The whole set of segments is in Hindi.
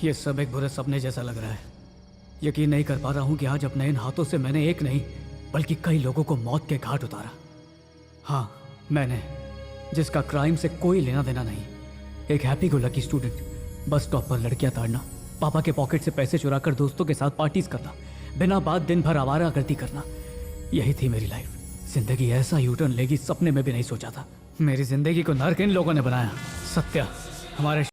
ये सब एक बुरे सपने जैसा लग रहा है। यकीन नहीं कर पा रहा हूँ कि आज अपने इन हाथों से मैंने एक नहीं बल्कि कई लोगों को मौत के घाट उतारा। हाँ, मैंने, जिसका क्राइम से कोई लेना देना नहीं। एक happy go lucky student, bus stop पर लड़कियां ताड़ना, पापा के पॉकेट से पैसे चुराकर दोस्तों के साथ पार्टीज करना, बिना बात दिन भर आवारागर्दी करना, यही थी मेरी लाइफ। जिंदगी ऐसा यूटर्न लेगी सपने में भी नहीं सोचा था। मेरी जिंदगी को नर्क इन लोगों ने बनाया। सत्या, हमारे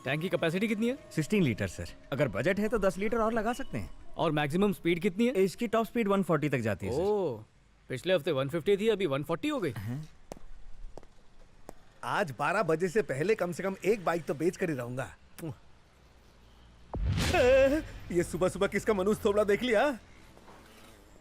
टैंक की कैपेसिटी कितनी है? 16 लीटर सर। अगर बजट है तो 10 लीटर और लगा सकते हैं। और मैक्सिमम स्पीड कितनी है? इसकी टॉप स्पीड 140 तक जाती है। ओह, पिछले हफ्ते 150 थी, अभी 140 हो गई। आज 12 बजे से पहले कम से कम एक बाइक तो बेच कर ही रहूंगा। ये सुबह सुबह किसका मनुष्य थोबड़ा देख लिया?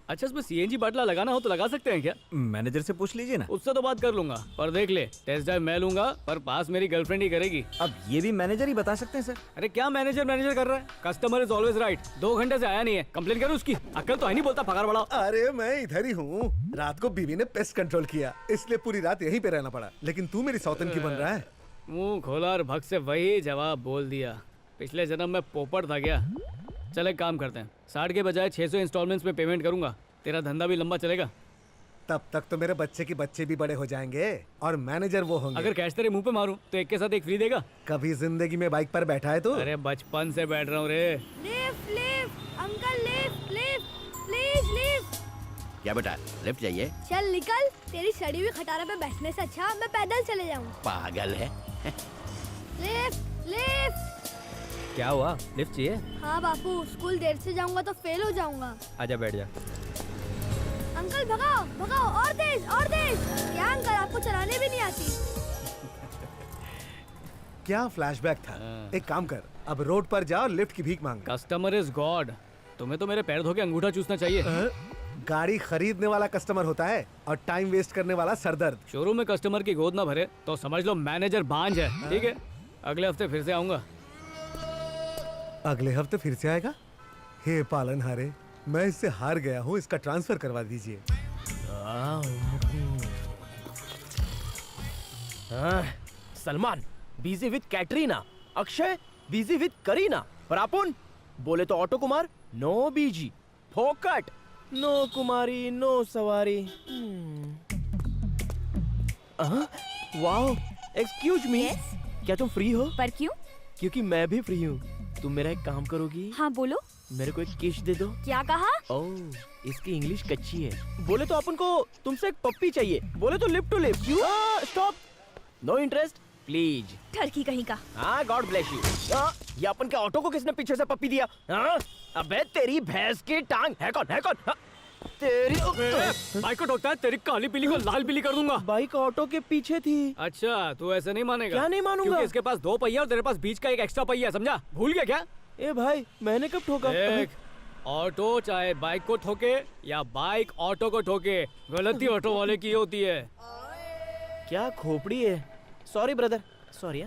अच्छा, इसमें सीएनजी बाटला लगाना हो तो लगा सकते हैं क्या? मैनेजर से पूछ लीजिए ना। उससे तो बात कर लूंगा, पर देख ले, टेस्ट ड्राइव मैं लूंगा पर पास मेरी गर्लफ्रेंड ही करेगी। अब ये भी मैनेजर ही बता सकते हैं सर। अरे क्या मैनेजर मैनेजर कर रहा है? Customer is always right. 2 घंटे से आया नहीं है, कंप्लेन करो उसकी। अक्ल तो है नहीं, बोलता पगार बढ़ाओ। अरे मैं इधर ही हूँ। रात को बीवी ने पेस्ट कंट्रोल किया, इसलिए पूरी रात यहीं पे रहना पड़ा। लेकिन तू मेरी सौतन की बन रहा है। मुंह खोला और भग से वही जवाब बोल दिया। पिछले जन्म में पोपट था क्या? चल एक काम करते हैं, 60 के बजाय 600 इंस्टॉलमेंट्स में पेमेंट करूंगा। तेरा धंधा भी लंबा चलेगा। तब तक तो मेरे बच्चे के बच्चे भी बड़े हो जाएंगे और मैनेजर वो होंगे। अगर कैश तेरे मुंह पे मारूं तो एक के साथ एक फ्री देगा? कभी जिंदगी में बाइक पर बैठा है तू? अरे बचपन से बैठ रहा हूँ रे। Lift lift uncle, lift lift please lift. क्या बेटा, लिफ्ट चाहिए? चल निकल, तेरी सड़ी हुई खटारा पे बैठने से अच्छा मैं पैदल चले जाऊँ। पागल है। Lift lift. क्या हुआ, लिफ्ट चाहिए? हाँ बापू, स्कूल देर से जाऊंगा तो फेल हो जाऊंगा। आजा बैठ जा। अंकल भगाओ भगाओ, और तेज और तेज। क्या अंकल, आपको चलाने भी नहीं आती? क्या फ्लैशबैक था। एक काम कर, अब रोड पर जा और लिफ्ट की भीख मांग। Customer is God. तुम्हें तो मेरे पैर धो के अंगूठा चूसना चाहिए। गाड़ी खरीदने वाला कस्टमर होता है और टाइम वेस्ट करने वाला सरदर्द। शोरूम में कस्टमर की गोद ना भरे तो समझ लो मैनेजर बांझ है। ठीक है, अगले हफ्ते फिर से आऊंगा। अगले हफ्ते फिर से आएगा? हे पालनहारे, मैं इससे हार गया हूँ, इसका ट्रांसफर करवा दीजिए। Salman busy with Katrina, Akshay busy with Kareena, पर अपन बोले तो ऑटो कुमार नो बीजी, फोकट नो कुमारी नो सवारी। वाओ, एक्सक्यूज मी, क्या तुम फ्री हो? पर क्यों? क्योंकि मैं भी फ्री हूँ। तुम मेरा एक काम करोगी? हाँ बोलो। मेरे को एक किस दे दो। क्या कहा? ओह, इसकी इंग्लिश कच्ची है। बोले तो अपन को तुमसे एक पप्पी चाहिए, बोले तो lip to lip. Stop, no interest please. ठरकी कहीं का। हाँ, गॉड ब्लेस यू। ये अपन के ऑटो को किसने पीछे से पप्पी दिया? हाँ? अबे तेरी भैंस की टांग है कौन? है कौन? हाँ? तेरी बाइक को ठोकता है, तेरी काली पीली को लाल पीली कर दूंगा। बाइक ऑटो के पीछे थी। अच्छा, तू ऐसे नहीं मानेगा। क्या नहीं मानूंगा? क्योंकि इसके पास 2 पहिया और तेरे पास बीच का एक एक्स्ट्रा पहिया है, समझा? भूल गया क्या? ए भाई, मैंने कब ठोका? देख, ऑटो चाहे बाइक को ठोके या बाइक ऑटो को ठोके, गलती ऑटो वाले की होती है। क्या खोपड़ी है। Sorry brother, sorry.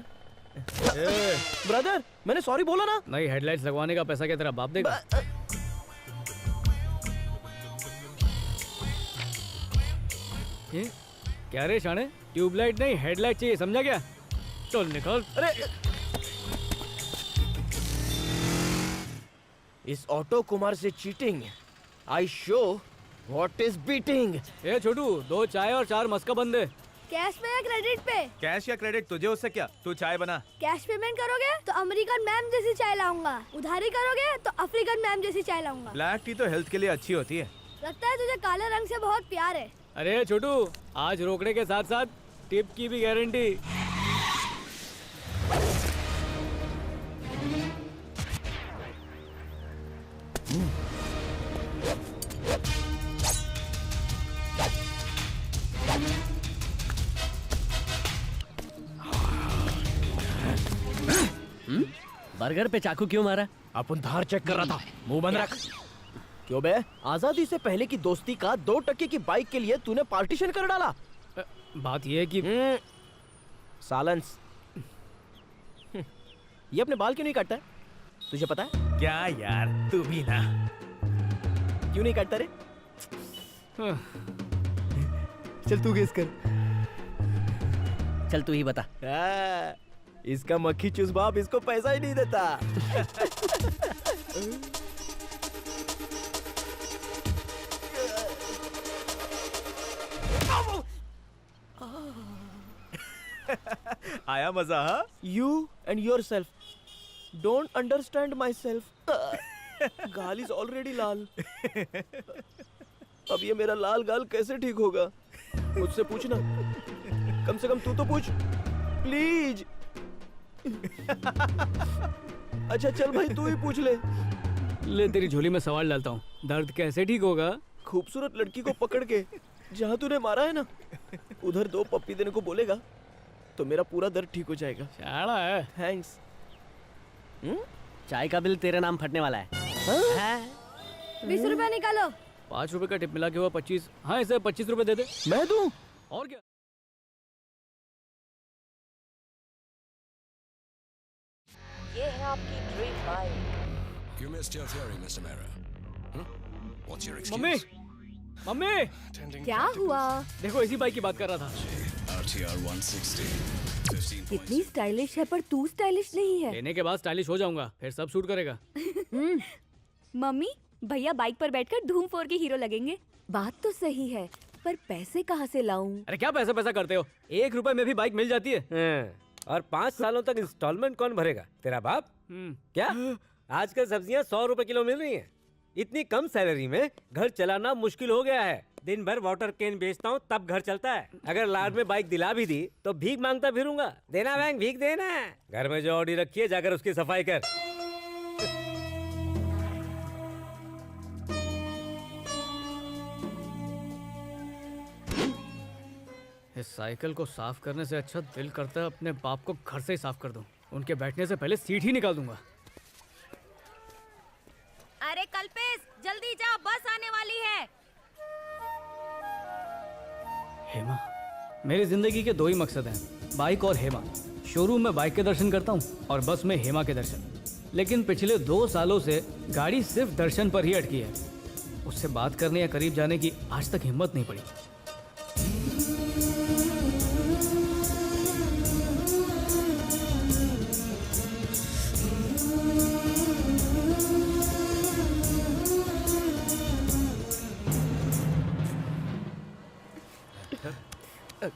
ब्रदर, मैंने सॉरी बोला ना। नई हेडलाइट्स लगवाने का पैसा क्या तेरा बाप देगा? ये क्या रे शाने, ट्यूबलाइट नहीं हेडलाइट चाहिए, समझा क्या? चल निकल। अरे इस ऑटो कुमार से cheating, I show what is beating. ए छोटू, 2 चाय और 4 मस्का बन दे। कैश पे या क्रेडिट पे? कैश या क्रेडिट, तुझे उससे क्या? तू चाय बना। कैश पेमेंट करोगे तो अमेरिकन मैम जैसी चाय लाऊंगा, उधारी करोगे तो अफ्रीकन मैम जैसी चाय लाऊंगा। ब्लैक टी तो हेल्थ के लिए अच्छी होती है। लगता है तुझे काले रंग से बहुत प्यार है। अरे छोटू, आज रोकड़े के साथ साथ टिप की भी गारंटी। बर्गर पे चाकू क्यों मारा? अपन धार चेक कर रहा था। मुंह बंद रख। क्यों बे? आजादी से पहले की दोस्ती का 2 टके की बाइक के लिए तूने पार्टीशन कर डाला। बात ये है कि साइलेंस। ये अपने बाल क्यों नहीं काटता है? तुझे पता है? क्या यार, तू भी ना। क्यों नहीं काटता रे? चल तू गेस कर। चल तू ही बता। इसका मक्खी चूस बाप इसको पैसा ही नहीं देता। आया मजा हाँ? You and yourself don't understand myself. गाल is already लाल। अब ये मेरा लाल गाल कैसे ठीक होगा? मुझसे पूछना। कम से कम तू तो पूछ, प्लीज। अच्छा चल भाई तू ही पूछ ले। ले तेरी झोली में सवाल डालता हूँ, दर्द कैसे ठीक होगा? खूबसूरत लड़की को पकड़ के जहाँ तूने मारा है ना, उधर 2 पप्पी देने को बोलेगा तो मेरा पूरा दर्द ठीक हो जाएगा। शाला है। थैंक्स। चाय का बिल तेरे नाम फटने वाला है। 20 रुपया निकालो। 5 रुपए का टिप मिला के हुआ 25। हाँ इसे 25 रुपए दे दे। मैं दूं? और क्या? ये है आपकी dream bike. You missed your theory, Mr. Mera. What's your excuse? Mummy, mummy, क्या हुआ? देखो इसी बाइक की बात कर रहा था। RTR 160. 15 कितनी स्टाइलिश है पर तू स्टाइलिश नहीं है। लेने के बाद स्टाइलिश हो जाऊंगा, फिर सब शूट करेगा। मम्मी, भैया बाइक पर बैठकर धूम 4 के हीरो लगेंगे। बात तो सही है, पर पैसे कहाँ से लाऊं? अरे क्या पैसा पैसा करते हो? 1 रुपए में भी बाइक मिल जाती है। और 5 सालों तक इंस्टॉलमेंट कौन भरेगा? तेरा बाप? क्या आजकल सब्जियां 100 रुपए किलो मिल रही हैं। इतनी कम सैलरी में घर चलाना मुश्किल हो गया है। दिन भर वाटर कैन बेचता हूँ तब घर चलता है। अगर लाड में बाइक दिला भी दी तो भीख मांगता फिरूंगा। देना बैंक भीख देना। घर में जो ऑडी रखी है जाकर उसकी सफाई कर। इस साइकिल को साफ करने से अच्छा दिल करता है अपने बाप को घर से ही साफ कर दूं। उनके बैठने से पहले सीट ही निकाल दूंगा। अरे कल्पेश जल्दी जा, बस आने वाली है। हेमा, मेरी जिंदगी के 2 ही मकसद हैं, बाइक और हेमा। शोरूम में बाइक के दर्शन करता हूँ और बस में हेमा के दर्शन। लेकिन पिछले 2 सालों से गाड़ी सिर्फ दर्शन पर ही अटकी है। उससे बात करने या करीब जाने की आज तक हिम्मत नहीं पड़ी।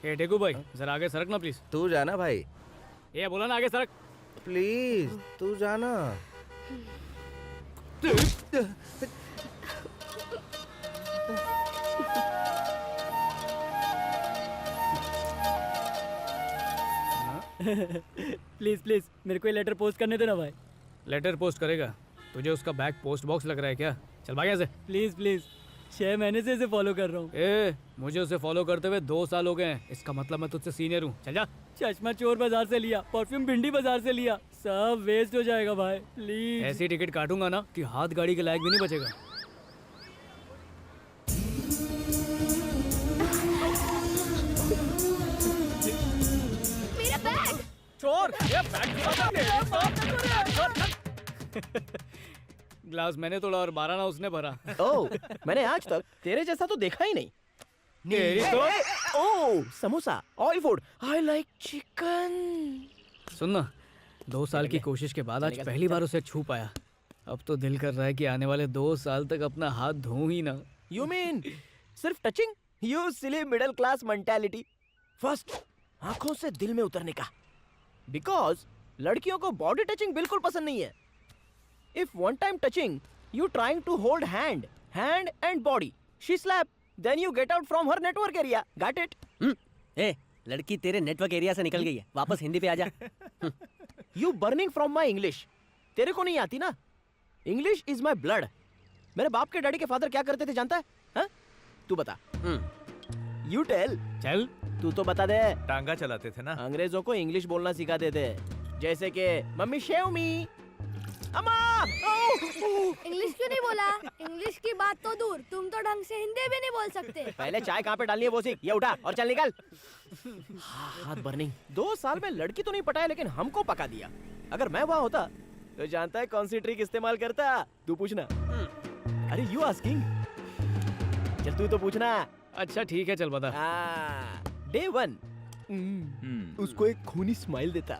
ए डेगू भाई जरा आगे सरक ना प्लीज। तू जाना भाई। ये बोला ना आगे सरक। प्लीज तू जाना। प्लीज प्लीज मेरे को ये लेटर पोस्ट करने देना भाई। लेटर पोस्ट करेगा? तुझे उसका बैग पोस्ट बॉक्स लग रहा है क्या? चल भाग यहाँ से। प्लीज प्लीज 6 महीने से इसे फॉलो कर रहा हूँ। मुझे उसे फॉलो करते हुए 2 साल हो गए हैं। इसका मतलब मैं तुझसे सीनियर हूँ। चल जा। चश्मा चोर बाजार से लिया, परफ्यूम भिंडी बाजार से लिया, सब वेस्ट हो जाएगा भाई। प्लीज ऐसी टिकट काटूंगा ना कि हाथ गाड़ी के लायक भी नहीं बचेगा। मेरा बैग। चोर! ये बैग ग्लास मैंने तोड़ा और 12 ना उसने भरा। ओह, मैंने आज तक तेरे जैसा तो देखा ही नहीं। तेरी तो। Oh, samosa, oil food, I like chicken. सुन ना, 2 साल की कोशिश के बाद आज पहली बार उसे छू पाया। अब तो दिल कर रहा है कि आने वाले 2 साल तक अपना हाथ धोऊं ही ना। यू मीन सिर्फ touching? You silly middle class mentality. First आंखों से दिल में उतरने का। बिकॉज लड़कियों को बॉडी टचिंग बिल्कुल पसंद नहीं है। If one time touching, you trying to hold hand and body. She slap, then you get out from her network area. Got it? ए, लड़की तेरे नेटवर्क एरिया से निकल गई है। वापस हिंदी पे आ जा। You burning from my English. तेरे को नहीं आती ना? English is my blood. मेरे बाप के डैडी के फादर क्या करते थे जानता है? हाँ? तू बता। You tell. चल तू तो बता दे। टांगा चलाते थे ना। अंग्रेजों को इंग्लिश बोलना सिखाते थे। जैसे कि मम्मी शेव मी। अम्मा! इंग्लिश क्यों नहीं बोला? इंग्लिश की बात तो दूर, तुम तो ढंग से हिंदी भी नहीं बोल सकते। पहले चाय कहाँ पे डालनी है वो सीख। ये उठा और चल निकल। हाथ बर्निंग। 2 साल में लड़की तो नहीं पटाया लेकिन हमको पका दिया। अगर मैं वहाँ होता तो जानता है कौन सी ट्रिक इस्तेमाल करता? तू पूछना। अरे यू आस्किंग? चल तू तो पूछना। अच्छा ठीक है, चल बता। Day 1 उसको एक खूनी स्माइल देता,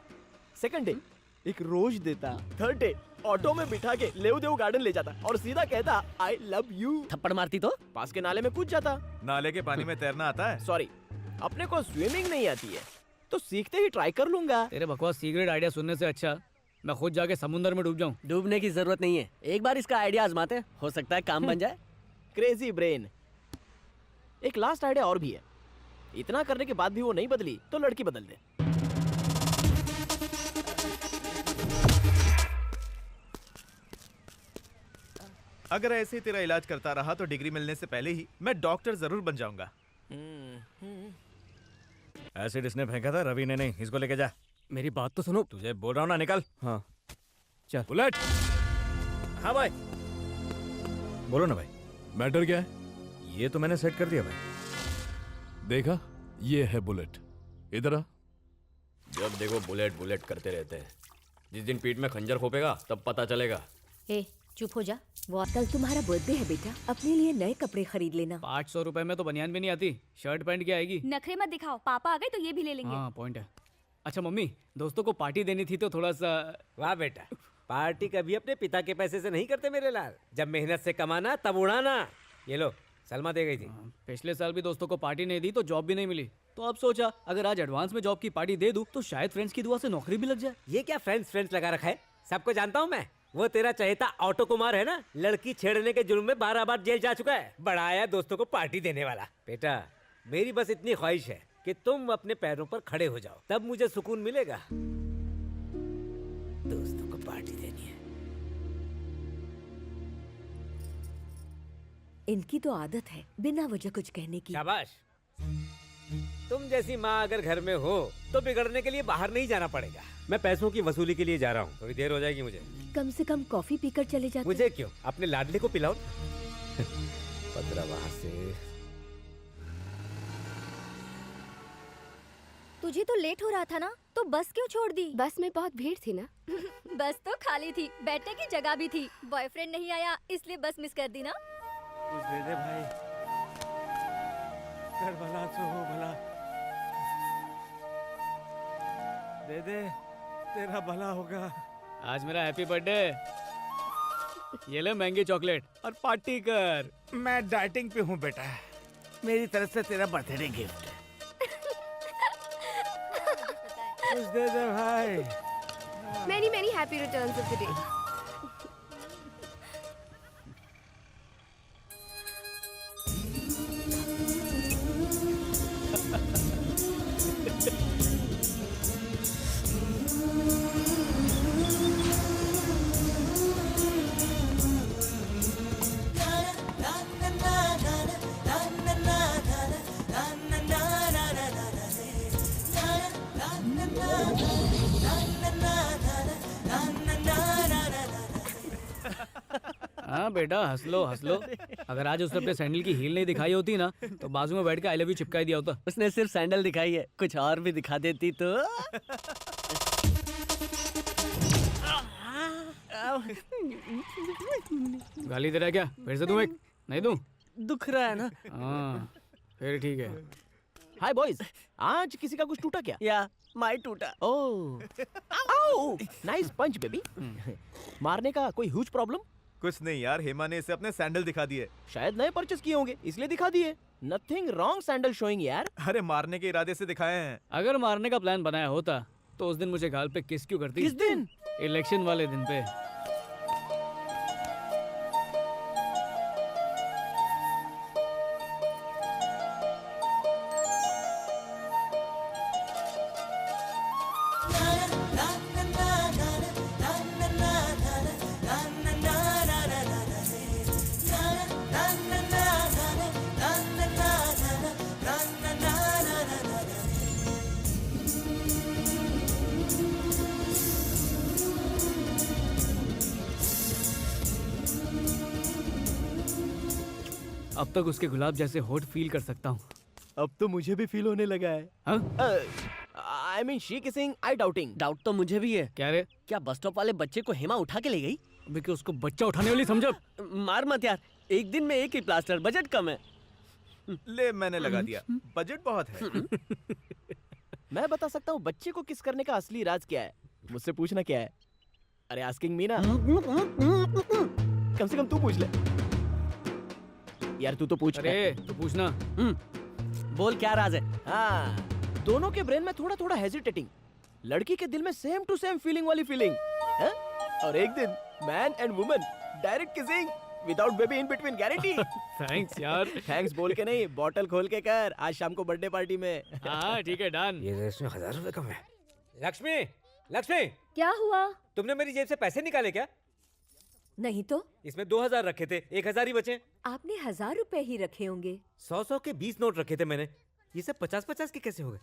सेकंड डे एक रोज देता, थर्ड डे ऑटो में बिठा के लेवदेव गार्डन ले जाता और सीधा कहता आई लव यू। थप्पड़ मारती तो पास के नाले में कूद जाता। नाले के पानी में तैरना आता है? सॉरी, अपने को स्विमिंग नहीं आती है तो सीखते ही ट्राई कर लूंगा। तेरे बकवास सीक्रेट आइडिया सुनने से अच्छा मैं खुद जाके समुंदर में डूब जाऊं। डूबने की जरूरत नहीं है, एक बार इसका आइडिया आजमाते हैं, हो सकता है काम बन जाए। Crazy brain. एक लास्ट आइडिया और भी है, इतना करने के बाद भी वो नहीं बदली तो लड़की बदल दे। अगर ऐसे ही तेरा इलाज करता रहा तो डिग्री मिलने से पहले ही मैं डॉक्टर जरूर बन जाऊंगा। एसिड इसने फेंका था, रवि ने नहीं। इसको लेके जा। मेरी बात तो सुनो। तुझे बोल रहा हूँ ना, निकल। हाँ चल। बुलेट। हाँ भाई। बोलो ना भाई। मैटर क्या है? ये तो मैंने सेट कर दिया भाई। देखा, ये है बुलेट। इधर आ। जब देखो बुलेट बुलेट करते रहते हैं। जिस दिन पीठ में खंजर खोपेगा तब पता चलेगा। ए चुप हो जा। वो कल तुम्हारा बर्थडे है बेटा, अपने लिए नए कपड़े खरीद लेना। 800 रुपए में तो बनियान भी नहीं आती, शर्ट पैंट क्या आएगी? नखरे मत दिखाओ, पापा आ गए तो ये भी ले लेंगे। हाँ पॉइंट है। अच्छा मम्मी, दोस्तों को पार्टी देनी थी तो थोड़ा सा। वाह बेटा, पार्टी कभी अपने पिता के पैसे से नहीं करते मेरे लाल। जब मेहनत से कमाना तब उड़ाना। ये लो, सलमा दे गई थी। पिछले साल भी दोस्तों को पार्टी नहीं दी तो जॉब भी नहीं मिली, तो अब सोचा अगर आज एडवांस में जॉब की पार्टी दे दूं तो शायद फ्रेंड्स की दुआ से नौकरी भी लग जाए। ये क्या फ्रेंड्स फ्रेंड्स लगा रखा है? सबको जानता हूँ मैं। वो तेरा चहेता ऑटो कुमार है ना, लड़की छेड़ने के जुर्म में 12 बार जेल जा चुका है। बड़ा आया दोस्तों को पार्टी देने वाला। बेटा मेरी बस इतनी ख्वाहिश है कि तुम अपने पैरों पर खड़े हो जाओ, तब मुझे सुकून मिलेगा। दोस्तों को पार्टी देनी है। इनकी तो आदत है बिना वजह कुछ कहने की। शाबाश। तुम जैसी माँ अगर घर में हो तो बिगड़ने के लिए बाहर नहीं जाना पड़ेगा। मैं पैसों की वसूली के लिए जा रहा हूँ, थोड़ी देर हो जाएगी मुझे। कम से कम कॉफी पीकर चले जाते। मुझे क्यों, अपने लाडले को पिलाओ। पतरा वहां से। तुझे तो लेट हो रहा था ना, तो बस क्यों छोड़ दी? बस में बहुत भीड़ थी ना। बस तो खाली थी, बैठने की जगह भी थी। बॉयफ्रेंड नहीं आया इसलिए बस मिस कर दी ना। कुछ दे दे भाई, कर भला तो हो भला। दे दे, तेरा भला होगा। आज मेरा हैप्पी बर्थडे, ये ले महंगी चॉकलेट और पार्टी कर। मैं डाइटिंग पे हूँ बेटा, मेरी तरफ से तेरा बर्थडे गिफ्ट। कुछ दे दे भाई। Many many happy returns of the day. हाँ बेटा हंस लो हंस लो। अगर आज उसने अपने सैंडल की हील नहीं दिखाई होती ना तो बाजू में बैठ के आई लव यू चिपका दिया होता। उसने सिर्फ सैंडल दिखाई है, कुछ और भी दिखा देती तो। गाली दे रहा है क्या? फिर से दूं एक? नहीं दूं? दुख रहा है ना? हाँ फिर ठीक है। हाय बॉयज, आज किसी का कुछ टूटा क्या? या माई टूटा। ओह, नाइस पंच बेबी। मारने का कोई ह्यूज प्रॉब्लम? कुछ नहीं यार, हेमा ने इसे अपने सैंडल दिखा दिए। शायद नए परचेस किए होंगे इसलिए दिखा दिए। नथिंग रॉन्ग सैंडल शोइंग यार। अरे मारने के इरादे से दिखाए हैं। अगर मारने का प्लान बनाया होता तो उस दिन मुझे गाल पे किस क्यों करती? किस दिन? इलेक्शन वाले दिन पे। अब तक उसके गुलाब जैसे होठ फील कर सकता हूँ। अब तो मुझे भी फील होने लगा है। I mean she kissing, I doubting. Doubt तो मुझे भी है। क्या रे? क्या बस स्टॉप वाले बच्चे को हेमा उठा के ले गई? अबे कि उसको बच्चा उठाने वाली समझो। मार मत यार, एक दिन में एक ही प्लास्टर, बजट कम है। ले मैंने लगा दिया, बजट बहुत है। मैं बता सकता हूँ बच्चे को किस करने का असली राज क्या है। मुझसे पूछना क्या है? अरे आस्किंग मी ना, कम से कम तू पूछ ले। यार तू तो पूछ। अरे तू पूछना। बोल क्या राज है? हाँ, दोनों के ब्रेन में थोड़ा थोड़ा हेजिटेटिंग, लड़की के दिल में सेम टू सेम फीलिंग वाली फीलिंग है? और एक दिन man and woman direct kissing without baby in between, guarantee. Thanks यार। थैंक्स बोल के नहीं, बॉटल खोल के कर आज शाम को बर्थडे पार्टी में। हाँ ठीक है, डन। ये रेस में 1000 रुपए कम है। लक्ष्मी, लक्ष्मी, क्या हुआ? तुमने मेरी जेब से पैसे निकाले क्या? नहीं तो इसमें 2000 रखे थे, 1000 ही बचे। आपने 1000 रुपए ही रखे होंगे। 100 के 20 नोट रखे थे मैंने। ये सब 50-50 के कैसे हो गए?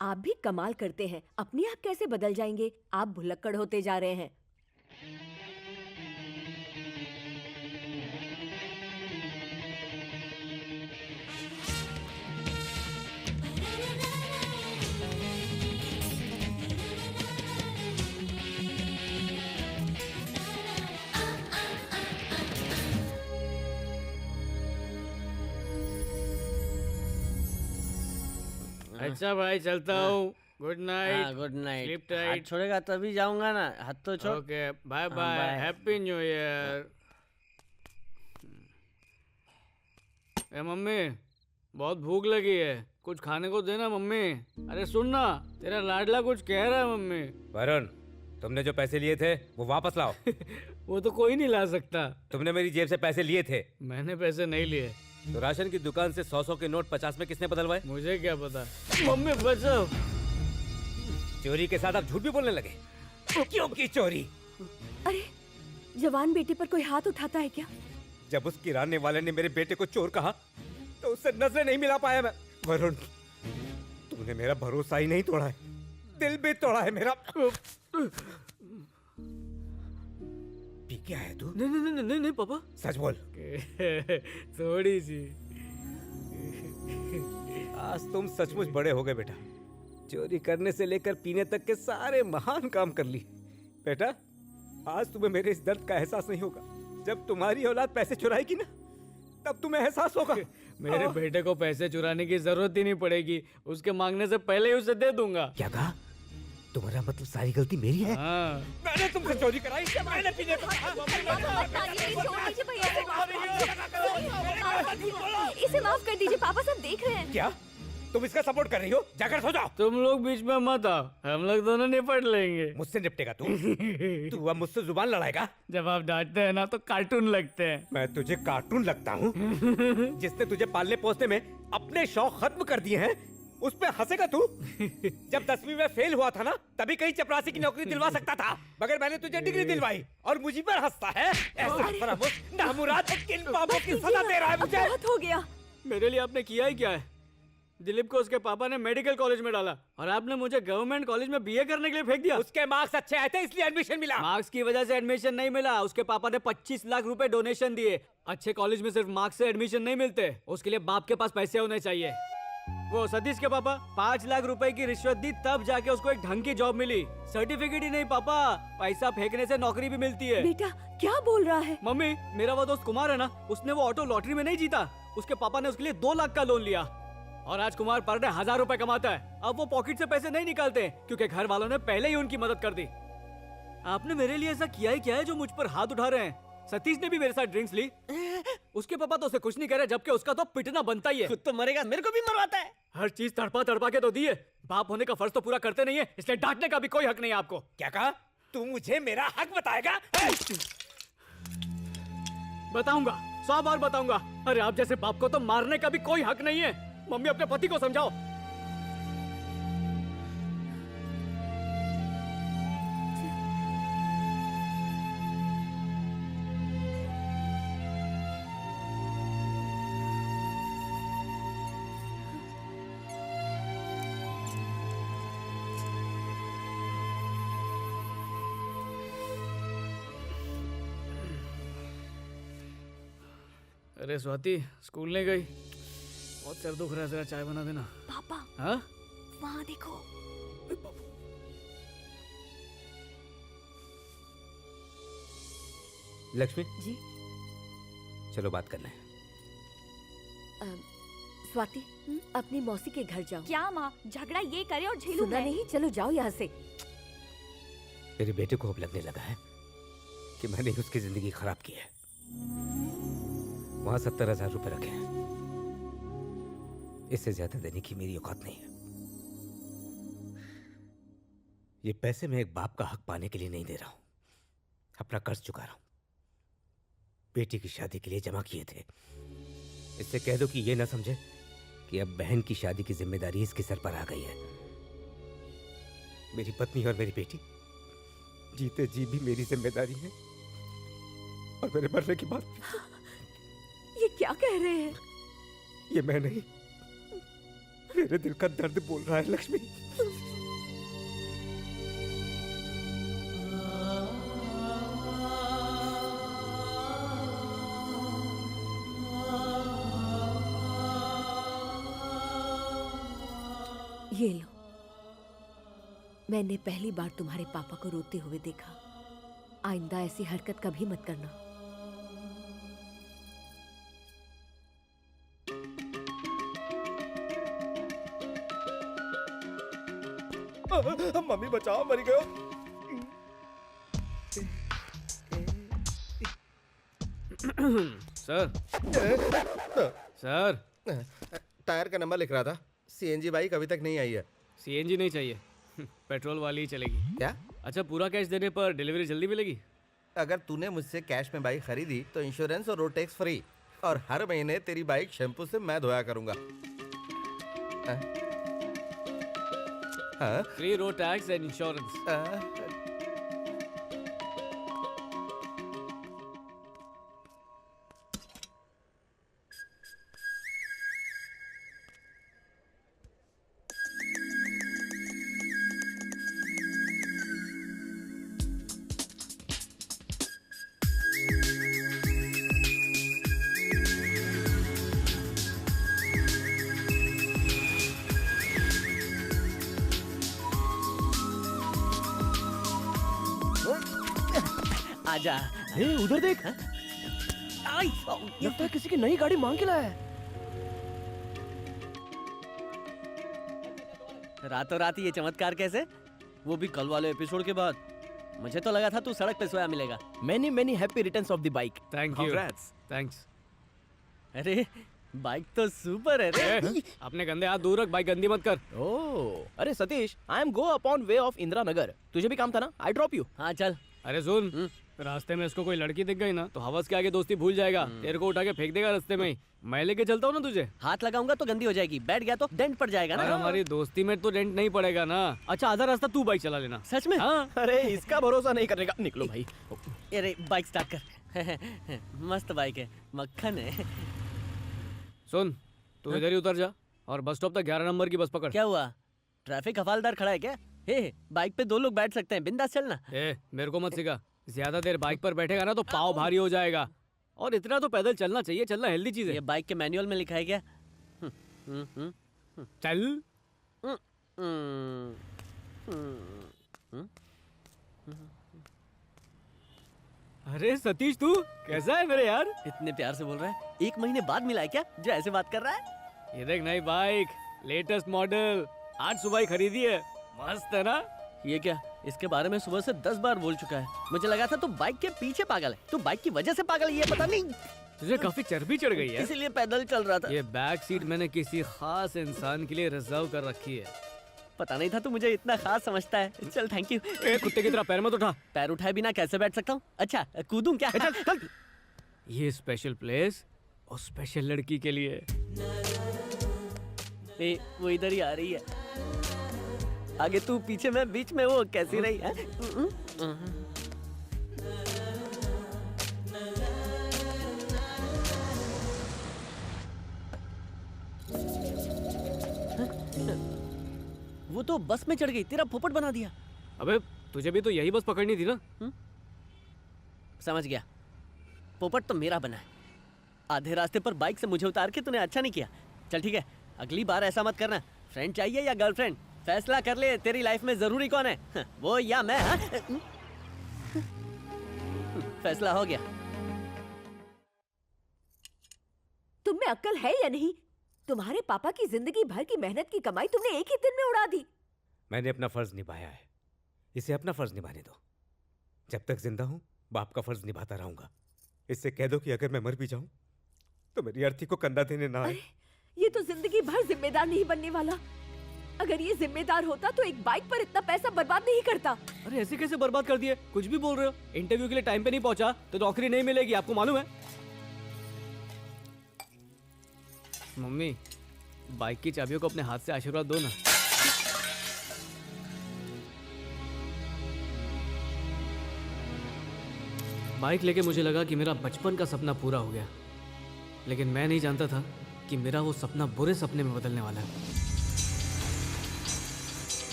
आप भी कमाल करते हैं, अपने आप कैसे बदल जाएंगे? आप भुलक्कड़ होते जा रहे हैं। अच्छा भाई, चलता हूँ। Good night. Good night. Sleep tight. हाथ छोड़ेगा तभी जाऊंगा ना, हाथ तो छोड़। Okay, bye bye, bye. Happy new year. ए मम्मी, बहुत भूख लगी है, कुछ खाने को देना मम्मी। अरे सुन ना, तेरा लाडला कुछ कह रहा है मम्मी। वरुण, तुमने जो पैसे लिए थे वो वापस लाओ। वो तो कोई नहीं ला सकता। तुमने मेरी जेब से पैसे लिए थे। मैंने पैसे नहीं लिए। तो राशन की दुकान से 100 के नोट 50 में किसने बदलवाए? मुझे क्या पता। मम्मी बचाओ। चोरी के साथ आप झूठ भी बोलने लगे। क्यों की चोरी? अरे, जवान बेटे पर कोई हाथ उठाता है क्या? जब उस किराने वाले ने मेरे बेटे को चोर कहा तो उससे नजरें नहीं मिला पाया मैं। वरुण, तुमने मेरा भरोसा ही नहीं तोड़ा है, दिल भी तोड़ा है मेरा। पी क्या है तू? नहीं नहीं नहीं नहीं पापा। सच बोल। थोड़ी सी। आज तुम सचमुच बड़े हो गए बेटा। चोरी करने से लेकर पीने तक के सारे महान काम कर ली। बेटा, आज तुम्हें मेरे इस दर्द का एहसास नहीं होगा। जब तुम्हारी औलाद पैसे चुराएगी ना, तब तुम्हें एहसास होगा। मेरे बेटे को पैसे चुराने की जरूरत ही नहीं पड़ेगी, उसके मांगने से पहले ही उसे दे दूंगा। क्या कहा? तुम्हारा मतलब सारी गलती मेरी है? हाँ। मैंने तुमसे चोरी कराई, मैंने पीने को इसे माफ कर दीजिए, पापा सब देख रहे हैं। क्या तुम इसका सपोर्ट कर रही हो? जाकर सो जाओ। तुम लोग बीच में मत आओ, हम लोग दोनों निपट लेंगे। मुझसे निपटेगा तू? तू अब मुझसे जुबान लड़ाएगा? जब आप डांटते हैं ना तो कार्टून लगते हैं। मैं तुझे कार्टून लगता हूँ? जिसने तुझे पालने पोसने में अपने शौक खत्म कर दिए हैं, उस पे हंसेगा तू? जब 10वीं में फेल हुआ था ना, तभी कहीं चपरासी की नौकरी दिलवा सकता था, मगर मैंने तुझे डिग्री दिलवाई और मुझी पर हंसता है। ऐसा फरामुश नामुराद किन पापों की सजा दे रहा है मुझे? बहुत हो गया। मेरे लिए आपने किया ही क्या है? दिलीप को उसके पापा ने मेडिकल कॉलेज में डाला और आपने मुझे गवर्नमेंट कॉलेज में बीए करने के लिए फेंक दिया। उसके मार्क्स अच्छे आए थे इसलिए एडमिशन मिला। मार्क्स की वजह से एडमिशन नहीं मिला, उसके पापा ने 25 लाख रुपए डोनेशन दिए। अच्छे कॉलेज में सिर्फ मार्क्स से एडमिशन नहीं मिलते, उसके लिए बाप के पास पैसे होने चाहिए। वो सतीश के पापा 5 लाख रुपए की रिश्वत दी, तब जाके उसको एक ढंग की जॉब मिली। सर्टिफिकेट ही नहीं पापा, पैसा फेंकने से नौकरी भी मिलती है। बेटा क्या बोल रहा है? मम्मी, मेरा वो दोस्त कुमार है ना, उसने वो ऑटो लॉटरी में नहीं जीता, उसके पापा ने उसके लिए 2 लाख का लोन लिया और आज कुमार पर डे 1000 रुपए कमाता है। अब वो पॉकेट से पैसे नहीं निकालते क्योंकि घर वालों ने पहले ही उनकी मदद कर दी। आपने मेरे लिए ऐसा किया ही क्या है जो मुझ पर हाथ उठा रहे हैं? सतीश ने भी मेरे साथ ड्रिंक्स ली, उसके पापा तो उसे कुछ नहीं कह रहे, जबकि उसका तो पिटना बनता ही है। खुद तो मरेगा, मेरे को भी मरवाता है। हर चीज तड़पा तड़पा के तो दी है, बाप होने का फर्ज तो पूरा करते नहीं है, इसलिए डांटने का भी कोई हक नहीं है आपको। क्या कहा? तू मुझे मेरा हक बताएगा? बताऊंगा, 100 बार बताऊंगा। अरे आप जैसे बाप को तो मारने का भी कोई हक नहीं है। मम्मी, अपने पति को समझाओ। अरे स्वाति, स्कूल नहीं गई? बहुत सर दुख रहा है, जरा चाय बना देना। पापा, हाँ? वहाँ देखो। लक्ष्मी जी? चलो बात करना है। स्वाति, अपनी मौसी के घर जाओ। क्या माँ, झगड़ा ये करे और झेलूं सुना मैं? नहीं, चलो जाओ यहाँ से। मेरे बेटे को अब लगने लगा है कि मैंने ही उसकी जिंदगी खराब की है। वहां 70,000 रुपए रखे हैं, इससे ज्यादा देने की मेरी औकात नहीं है। ये पैसे मैं एक बाप का हक पाने के लिए नहीं दे रहा हूं, अपना कर्ज चुका रहा हूं। बेटी की शादी के लिए जमा किए थे। इससे कह दो कि ये ना समझे कि अब बहन की शादी की जिम्मेदारी इसके सर पर आ गई है। मेरी पत्नी और मेरी बेटी जीते जी भी मेरी जिम्मेदारी है, और मेरे मरने के बाद ये क्या कह रहे हैं? ये मैं नहीं, मेरे दिल का दर्द बोल रहा है लक्ष्मी। ये लो, मैंने पहली बार तुम्हारे पापा को रोते हुए देखा। आइंदा ऐसी हरकत कभी मत करना। मम्मी बचाओ, मर गयो। सर सर, टायर का नंबर लिख रहा था। सीएनजी बाइक अभी तक नहीं आई है। सीएनजी नहीं चाहिए, पेट्रोल वाली ही चलेगी। क्या? अच्छा, पूरा कैश देने पर डिलीवरी जल्दी मिलेगी? अगर तूने मुझसे कैश में बाइक खरीदी तो इंश्योरेंस और रोड टैक्स फ्री, और हर महीने तेरी बाइक शैम्पू से मैं धोया करूंगा। हाँ? Free road tax and insurance. आजा। उधर देख। आई, लगता है किसी की नई गाड़ी मांग के लाया है। रातों रात ये चमत्कार कैसे? वो भी कल वाले एपिसोड के बाद। मुझे तो लगा था तू सड़क पे सोया मिलेगा। Many many happy returns of the bike. Thank you. Thanks. अरे बाइक तो सुपर है रे। अपने गंदे हाथ दूर रख, बाइक गंदी मत कर। ओह, अरे Satish, I am go upon way of Indira Nagar. तुझे भी काम था ना? I drop you. हाँ चल। अरे सुन, रास्ते में इसको कोई लड़की दिख गई ना तो हवस के आगे दोस्ती भूल जाएगा, तेरे को उठा के फेंक देगा रास्ते में ही। मैं लेके चलता हूँ ना तुझे। हाथ लगाऊंगा तो गंदी हो जाएगी, बैठ गया तो डेंट पड़ जाएगा ना। हमारी दोस्ती में तो डेंट नहीं पड़ेगा ना। अच्छा, आधा रास्ता तू बाइक चला लेना। सच में? हाँ। अरे इसका भरोसा नहीं करने का। निकलो भाई। अरे बाइक स्टार्ट कर। मस्त बाइक है, मक्खन है। सुन, तू इधर ही उतर जा और बस स्टॉप तक 11 नंबर की बस पकड़। क्या हुआ? ट्रैफिक हवालदार खड़ा है क्या? हे, बाइक पे 2 लोग बैठ सकते हैं, बिंदास चलना। मेरे को मत सिखा, ज्यादा देर बाइक पर बैठेगा ना तो पाँव भारी हो जाएगा, और इतना तो पैदल चलना चाहिए। चलना हेल्दी चीज है। ये बाइक के मैनुअल में लिखा है क्या? चल। अरे सतीश, तू कैसा है मेरे यार? इतने प्यार से बोल रहा है। 1 महीने बाद मिला है क्या जो ऐसे बात कर रहा है? ये देख, नई बाइक, लेटेस्ट मॉडल, आज सुबह ही खरीदी है। मस्त है ना? ये क्या? इसके बारे में सुबह से 10 बार बोल चुका है। मुझे लगा था तू बाइक के पीछे पागल है, तू बाइक की वजह से पागल है, ये पता नहीं। तुझे काफी चर्बी चढ़ गई है, इसीलिए पैदल चल रहा था। ये बैक सीट मैंने किसी खास इंसान के लिए रिजर्व कर रखी है। पता नहीं था तू मुझे इतना खास समझता है। चल थैंक यू। कुत्ते की तरह पैर मत उठा। पैर उठाए बिना कैसे बैठ सकता हूँ? अच्छा कूदूं क्या? चल, चल। ये स्पेशल प्लेस और स्पेशल लड़की के लिए। वो इधर ही आ रही है। आगे तू, पीछे मैं, बीच में वो। कैसी रही है? वो तो बस में चढ़ गई, तेरा पोपट बना दिया। अबे तुझे भी तो यही बस पकड़नी थी ना? समझ गया, पोपट तो मेरा बना है। आधे रास्ते पर बाइक से मुझे उतार के तूने अच्छा नहीं किया। चल ठीक है, अगली बार ऐसा मत करना। फ्रेंड चाहिए या गर्लफ्रेंड? फैसला कर ले, तेरी लाइफ में जरूरी कौन है, वो या मैं? फैसला हो गया। तुम में अक्ल है या नहीं? तुम्हारे पापा की जिंदगी भर की मेहनत की कमाई तुमने एक ही दिन में उड़ा दी। मैंने अपना फर्ज निभाया है, इसे अपना फर्ज निभाने दो। जब तक जिंदा हूं बाप का फर्ज निभाता रहूंगा। इससे कह दो कि अगर मैं मर भी जाऊं तो मेरी अर्थी को कंधा देने ना आए। ये तो जिंदगी भर जिम्मेदार नहीं बनने वाला। अगर ये जिम्मेदार होता तो एक बाइक पर इतना पैसा बर्बाद नहीं करता। अरे ऐसे कैसे बर्बाद कर दिए? कुछ भी बोल रहे हो। इंटरव्यू के लिए टाइम पे नहीं पहुंचा तो नौकरी नहीं मिलेगी, आपको मालूम है? मम्मी, बाइक की चाबियों को अपने हाथ से आशीर्वाद दो ना। बाइक लेके मुझे लगा कि मेरा बचपन का सपना पूरा हो गया, लेकिन मैं नहीं जानता था कि मेरा वो सपना बुरे सपने में बदलने वाला है।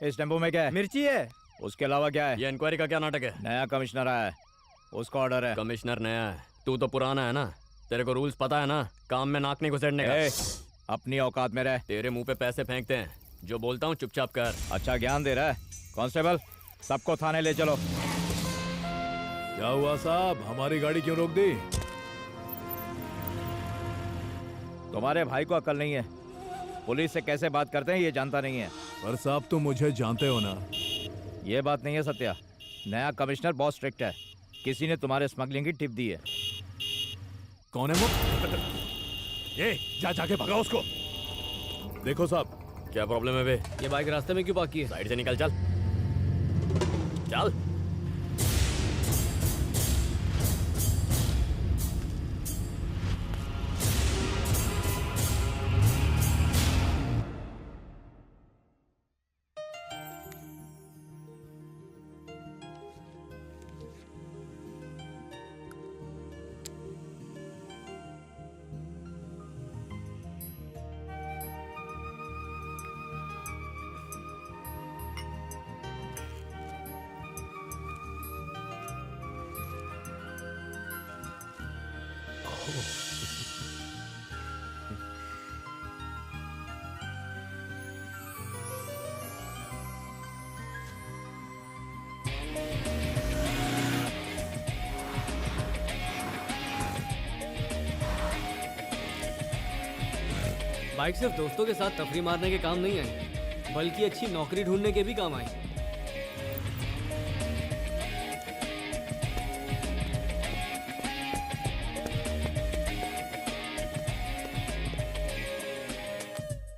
इस टेम्पो में क्या है? मिर्ची है। उसके अलावा क्या है? ये इंक्वायरी का क्या नाटक है? नया कमिश्नर आया है, उसका ऑर्डर है। कमिश्नर नया है, तू तो पुराना है ना। तेरे को रूल्स पता है ना, काम में नाक नहीं घुसेड़ने का। अपनी औकात में रह। तेरे मुंह पे पैसे फेंकते हैं, जो बोलता हूँ चुपचाप कर। अच्छा ज्ञान दे रहा है। कांस्टेबल, सबको थाने ले चलो। क्या हुआ साहब, हमारी गाड़ी क्यों रोक दी? तुम्हारे भाई को अकल नहीं है, पुलिस से कैसे बात करते हैं ये जानता नहीं है। पर साहब तुम मुझे जानते हो ना। ये बात नहीं है सत्या, नया कमिश्नर बहुत स्ट्रिक्ट है। किसी ने तुम्हारे स्मगलिंग की टिप दी है। कौन है वो? ये जाके भगाओ उसको। देखो साहब, क्या प्रॉब्लम है बे? ये बाइक रास्ते में क्यों पार्क की है? साइड से निकल, चल चल। बाइक सिर्फ दोस्तों के साथ तफरी मारने के काम नहीं आई, बल्कि अच्छी नौकरी ढूंढने के भी काम आई।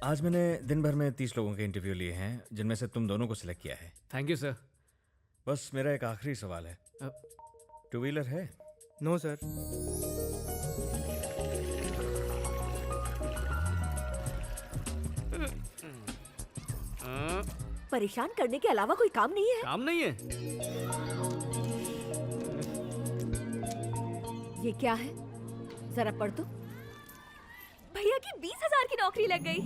आज मैंने दिन भर में 30 लोगों के इंटरव्यू लिए हैं, जिनमें से तुम दोनों को सिलेक्ट किया है। Thank you sir. बस मेरा एक आखिरी सवाल है, टू व्हीलर है? No sir. परेशान करने के अलावा कोई काम नहीं है? काम नहीं है? ये क्या है, जरा पढ़ दो। भैया की 20,000 की नौकरी लग गई।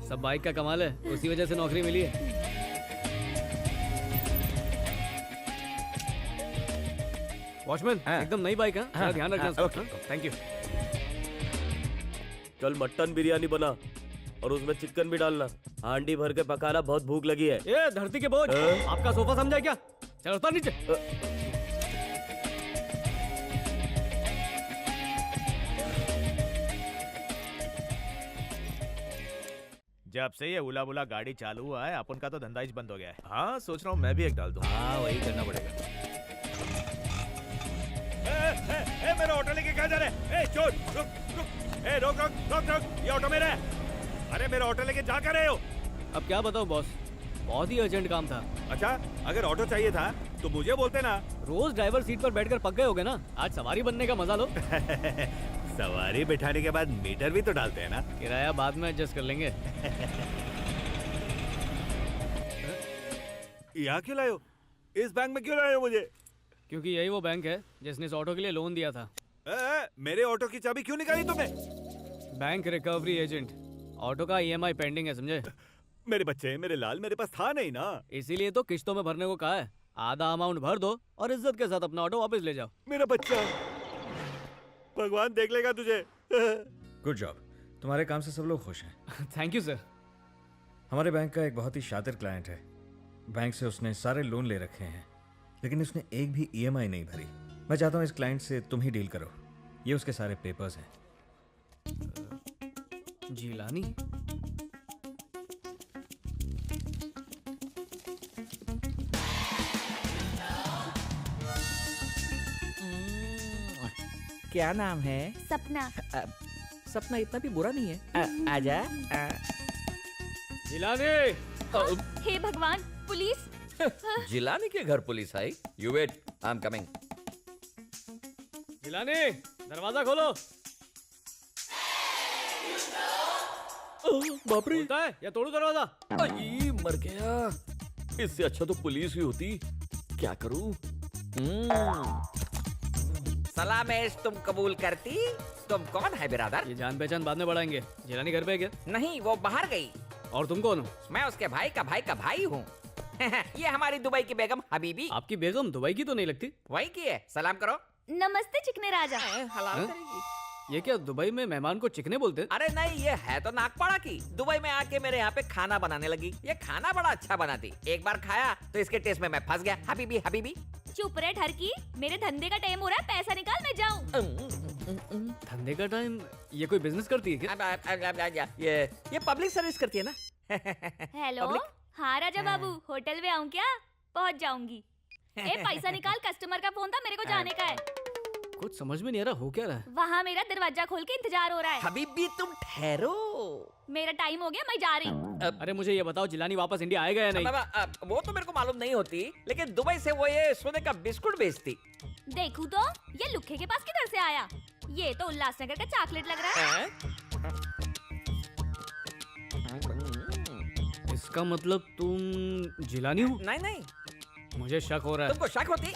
सब बाइक का कमाल है, उसी वजह से नौकरी मिली है। वॉचमैन, एकदम नई बाइक है, हाँ, ध्यान रखना। Thank you. कल मटन बिरयानी बना और उसमें चिकन भी डालना। हांडी भर के पकाना, बहुत भूख लगी है। ये धरती के बोझ, आपका सोफा समझा क्या? चलो उतर नीचे। जब से ये उला बुला गाड़ी चालू हुआ है, अपन का तो धंधा ही बंद हो गया है। हाँ, सोच रहा हूँ मैं भी एक डाल दूँ। हाँ, वही करना पड़ेगा। मेरा ऑटो लेके कहाँ जा रहे हैं? चोर, रुक, रुक, ये ऑटो मेरा है। अरे मेरा ऑटो लेके जा कर रहे हो? अब क्या बताऊं बॉस, बहुत ही अर्जेंट काम था। अच्छा, अगर ऑटो चाहिए था तो मुझे बोलते ना। रोज ड्राइवर सीट पर बैठकर पक गए होगे ना, आज सवारी बनने का मजा लो। सवारी बिठाने के बाद मीटर भी तो डालते हैं ना। किराया बाद में एडजस्ट कर लेंगे। यहाँ क्यों लाए हो? इस बैंक में क्यों लाए हो मुझे? क्योंकि यही वो बैंक है जिसने इस ऑटो के लिए लोन दिया था। मेरे ऑटो की चाबी क्यों निकाली तुमने? बैंक रिकवरी एजेंट, ऑटो का EMI पेंडिंग है, समझे? मेरे बच्चे, मेरे लाल, मेरे पास था नहीं ना, इसीलिए तो किस्तों में भरने को कहा है। आधा अमाउंट भर दो और इज्जत के साथ अपना ऑटो वापस ले जाओ। मेरा बच्चा। भगवान देख लेगा तुझे। गुड जॉब, तुम्हारे काम से सब लोग खुश हैं। Thank you sir. हमारे बैंक का एक बहुत ही शातिर क्लाइंट है। बैंक से उसने सारे लोन ले रखे हैं, लेकिन उसने एक भी ईएमआई नहीं भरी। मैं चाहता हूँ इस क्लाइंट से तुम ही डील करो। ये उसके सारे पेपर्स हैं। जिलानी? क्या नाम है? सपना। सपना इतना भी बुरा नहीं है। आजा। जिलानी! हे भगवान, पुलिस! जिलानी के घर पुलिस आई? You wait, I am coming. Jilani, दरवाजा खोलो। बाप रे! होता है या तोड़ू दरवाजा? अई, मर गया। इससे अच्छा तो पुलिस ही होती। क्या करूं? सलामेश, तुम कबूल करती? तुम कौन है बिरादर? ये जान पहचान बाद में बढ़ाएंगे। जिलानी घर पे है क्या? नहीं, वो बाहर गई। और तुम कौन हो? मैं उसके भाई का भाई हूँ। ये हमारी दुबई की बेगम हबीबी। आपकी बेगम दुबई की तो नहीं लगती। वही की है। सलाम करो। नमस्ते चिकने राजा। हलाल करेगी। ये क्या दुबई में मेहमान को चिकने बोलते? अरे नहीं, ये है तो नागपाड़ा की। दुबई में आके मेरे यहाँ पे खाना बनाने लगी। ये खाना बड़ा अच्छा बनाती। एक बार खाया तो इसके टेस्ट में मैं फंस गया। हबीबी हबीबी। चुप रहे ठरकी, मेरे धंधे का टाइम हो रहा है, पैसा निकाल मैं जाऊं। धंधे का टाइम? ये कोई बिजनेस करती है क्या? ये पब्लिक सर्विस करती है ना। हेलो, हाँ राजा बाबू, होटल में आऊं क्या? पहुंच जाऊंगी। ए पैसा निकाल, कस्टमर का फोन था, मेरे को जाने का है। कुछ समझ में नहीं आ रहा, हो क्या रहा है? वहाँ मेरा दरवाजा खोल के इंतजार हो रहा है। हबीबी तुम ठहरो, मेरा टाइम हो गया, मैं जा रही हूँ। अरे मुझे ये बताओ, जिलानी वापस इंडिया आएगा या नहीं? वो तो मेरे को मालूम नहीं होती, लेकिन दुबई से वो ये सोने का बिस्कुट बेचती। देखूं तो ये लुखे के पास किधर से आया? ये तो उल्लासनगर का चॉकलेट लग रहा है। इसका मतलब तुम जिलानी हो? नहीं नहीं, मुझे शक हो रहा है। तुमको शक होती?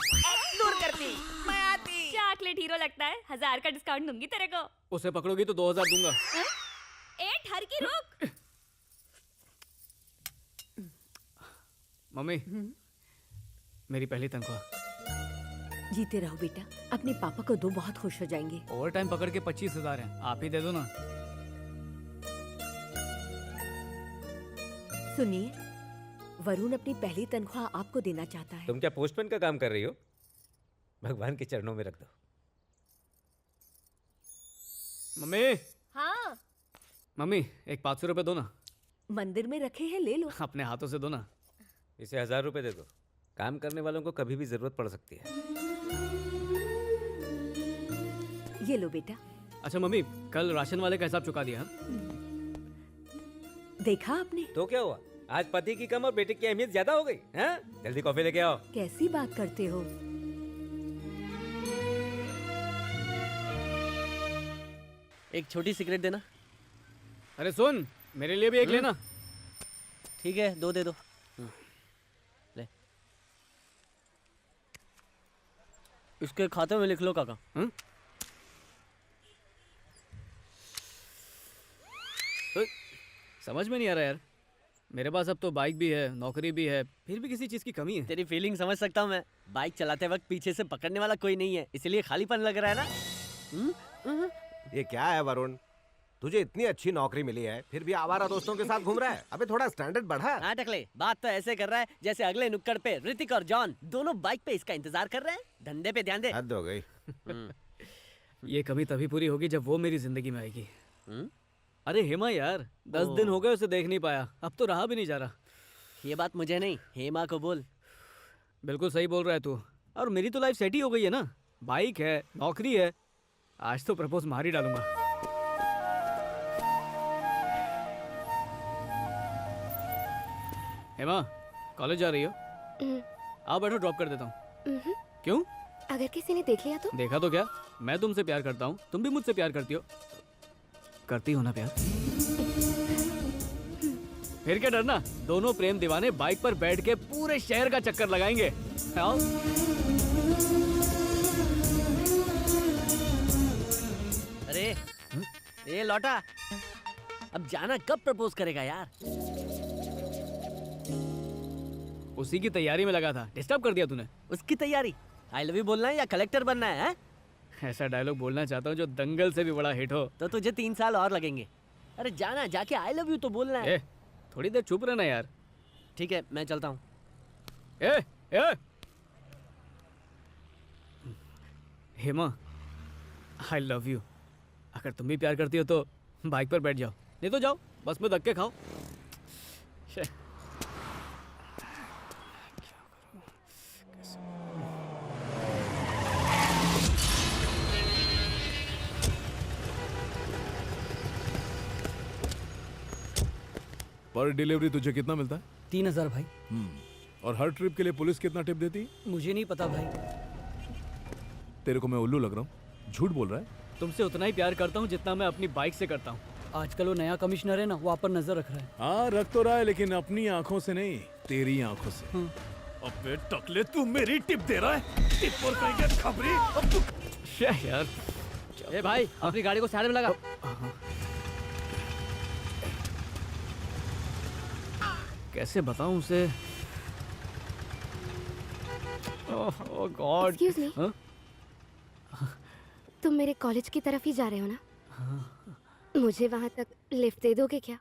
दूर करती, मैं आती। चॉकलेट हीरो लगता है, 1000 का डिस्काउंट दूंगी तेरे को। उसे पकड़ोगी तो 2000 दूंगा। ए ठरकी रुक। मम्मी, मेरी पहली तनख्वाह। जीते रहो बेटा, अपने पापा को दो, बहुत खुश हो जाएंगे। ओवर टाइम पकड़ के 25,000 है, आप ही दे दो ना। सुनिए, वरुण अपनी पहली तनख्वाह आपको देना चाहता है। तुम क्या पोस्टमैन का काम कर रही हो? भगवान के चरणों में रख दो। मम्मी, हाँ, मम्मी एक 500 रुपए दो ना। मंदिर में रखे हैं, ले लो। अपने हाथों से दो ना। इसे 1000 रुपए दे दो। काम करने वालों को कभी भी जरूरत पड़ सकती है। ये लो बेटा। अच्छा मम्मी, कल राशन वाले का हिसाब चुका दिया? देखा आपने? तो क्या हुआ? आज पति की कम और बेटे की अहमियत ज्यादा हो गई। हाँ? जल्दी कॉफी लेके आओ। कैसी बात करते हो? एक छोटी सिगरेट देना। अरे सुन, मेरे लिए भी एक लेना। ठीक है, 2 दे दो। ले, इसके खाते में लिख लो काका। समझ में नहीं आ रहा यार, मेरे पास अब तो बाइक भी है, नौकरी भी है, फिर भी किसी चीज की कमी है। तेरी फीलिंग समझ सकता हूँ मैं। बाइक चलाते वक्त पीछे से पकड़ने वाला कोई नहीं है, इसलिए खालीपन लग रहा है ना। ये क्या है वरुण, तुझे इतनी अच्छी नौकरी मिली है, फिर भी आवारा दोस्तों के साथ घूम रहा है। अबे थोड़ा स्टैंडर्ड बढ़ा। हाँ टकले, बात तो ऐसे कर रहा है जैसे अगले नुक्कड़ पे ऋतिक और जॉन दोनों बाइक पे इसका इंतजार कर रहे हैं। धंधे पे ध्यान दे। हद हो गई। ये कमी तभी पूरी होगी जब वो मेरी जिंदगी में आएगी। अरे हेमा यार, 10 दिन हो गए उसे देख नहीं पाया, अब तो रहा भी नहीं जा रहा। ये बात मुझे नहीं, हेमा को बोल। बिल्कुल सही बोल रहा है तू। और मेरी तो लाइफ सेट ही हो गई है ना, बाइक है, नौकरी है। आज तो प्रपोज मार ही डालूंगा। हेमा, कॉलेज जा रही हो? आओ बैठो, ड्रॉप कर देता हूँ। क्यों? अगर किसी ने देख लिया तो? देखा तो क्या, मैं तुमसे प्यार करता हूँ, तुम भी मुझसे प्यार करती हो। करती हो ना प्यार? फिर क्या डरना, दोनों प्रेम दीवाने बाइक पर बैठ के पूरे शहर का चक्कर लगाएंगे। आओ। अरे ये लौटा, अब जाना कब प्रपोज करेगा यार? उसी की तैयारी में लगा था, डिस्टर्ब कर दिया तूने। उसकी तैयारी? आई लव यू बोलना है या कलेक्टर बनना है? ऐसा डायलॉग बोलना चाहता हूँ जो दंगल से भी बड़ा हिट हो। तो तुझे 3 साल और लगेंगे। अरे जाना, जाके आई लव यू तो बोलना है। थोड़ी देर चुप रहना यार। ठीक है, मैं चलता हूँ। Hema, I love you. अगर तुम भी प्यार करती हो तो बाइक पर बैठ जाओ, नहीं तो जाओ बस में धक्के खाओ। पर डिलीवरी तुझे कितना मिलता है? 3000 भाई। और हर ट्रिप के लिए पुलिस कितना टिप देती है? मुझे नहीं पता भाई। तेरे को मैं उल्लू लग रहा हूँ? झूठ बोल रहा है? तुमसे उतना ही प्यार करता हूँ जितना मैं अपनी बाइक से करता हूँ। आजकल वो नया कमिश्नर है ना, वो आप पर नजर रख रहा है। हाँ रख तो रहा है, लेकिन अपनी आंखों से नहीं, तेरी आंखों से। अबे टकले, तू मेरी टिप दे रहा है? टिप और कहीं खबरी? अब तू यार। ए भाई, अपनी गाड़ी को साइड में लगा। कैसे बताऊं उसे? ओह गॉड। एक्सक्यूज मी, तुम मेरे कॉलेज की तरफ ही जा रहे हो ना? मुझे वहां तक लिफ्ट दे दोगे क्या?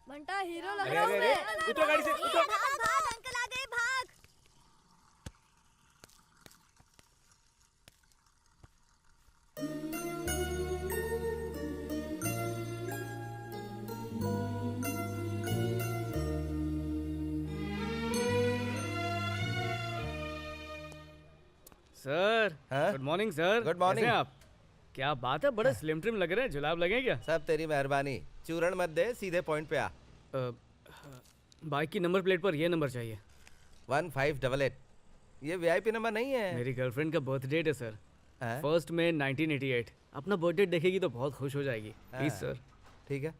बंटा हीरो लग अरे, रहा अरे, अरे, उतरो गाड़ी से, उतरो। भाग भाग, अंकल आ गए, भाग। Sir, good morning sir. Good morning. कैसे हैं आप? क्या बात है, बड़े स्लिम ट्रिम लग रहे हैं। जुलाब लगे क्या? सब तेरी मेहरबानी। चूरण मत दे, सीधे पॉइंट पे आ। बाइक की नंबर प्लेट पर ये नंबर चाहिए, 1588। ये वीआईपी नंबर नहीं है। मेरी गर्लफ्रेंड का बर्थ डेट है सर, 1 मई 1988। अपना बर्थ डेट देखेगी तो बहुत खुश हो जाएगी। Please sir. ठीक है।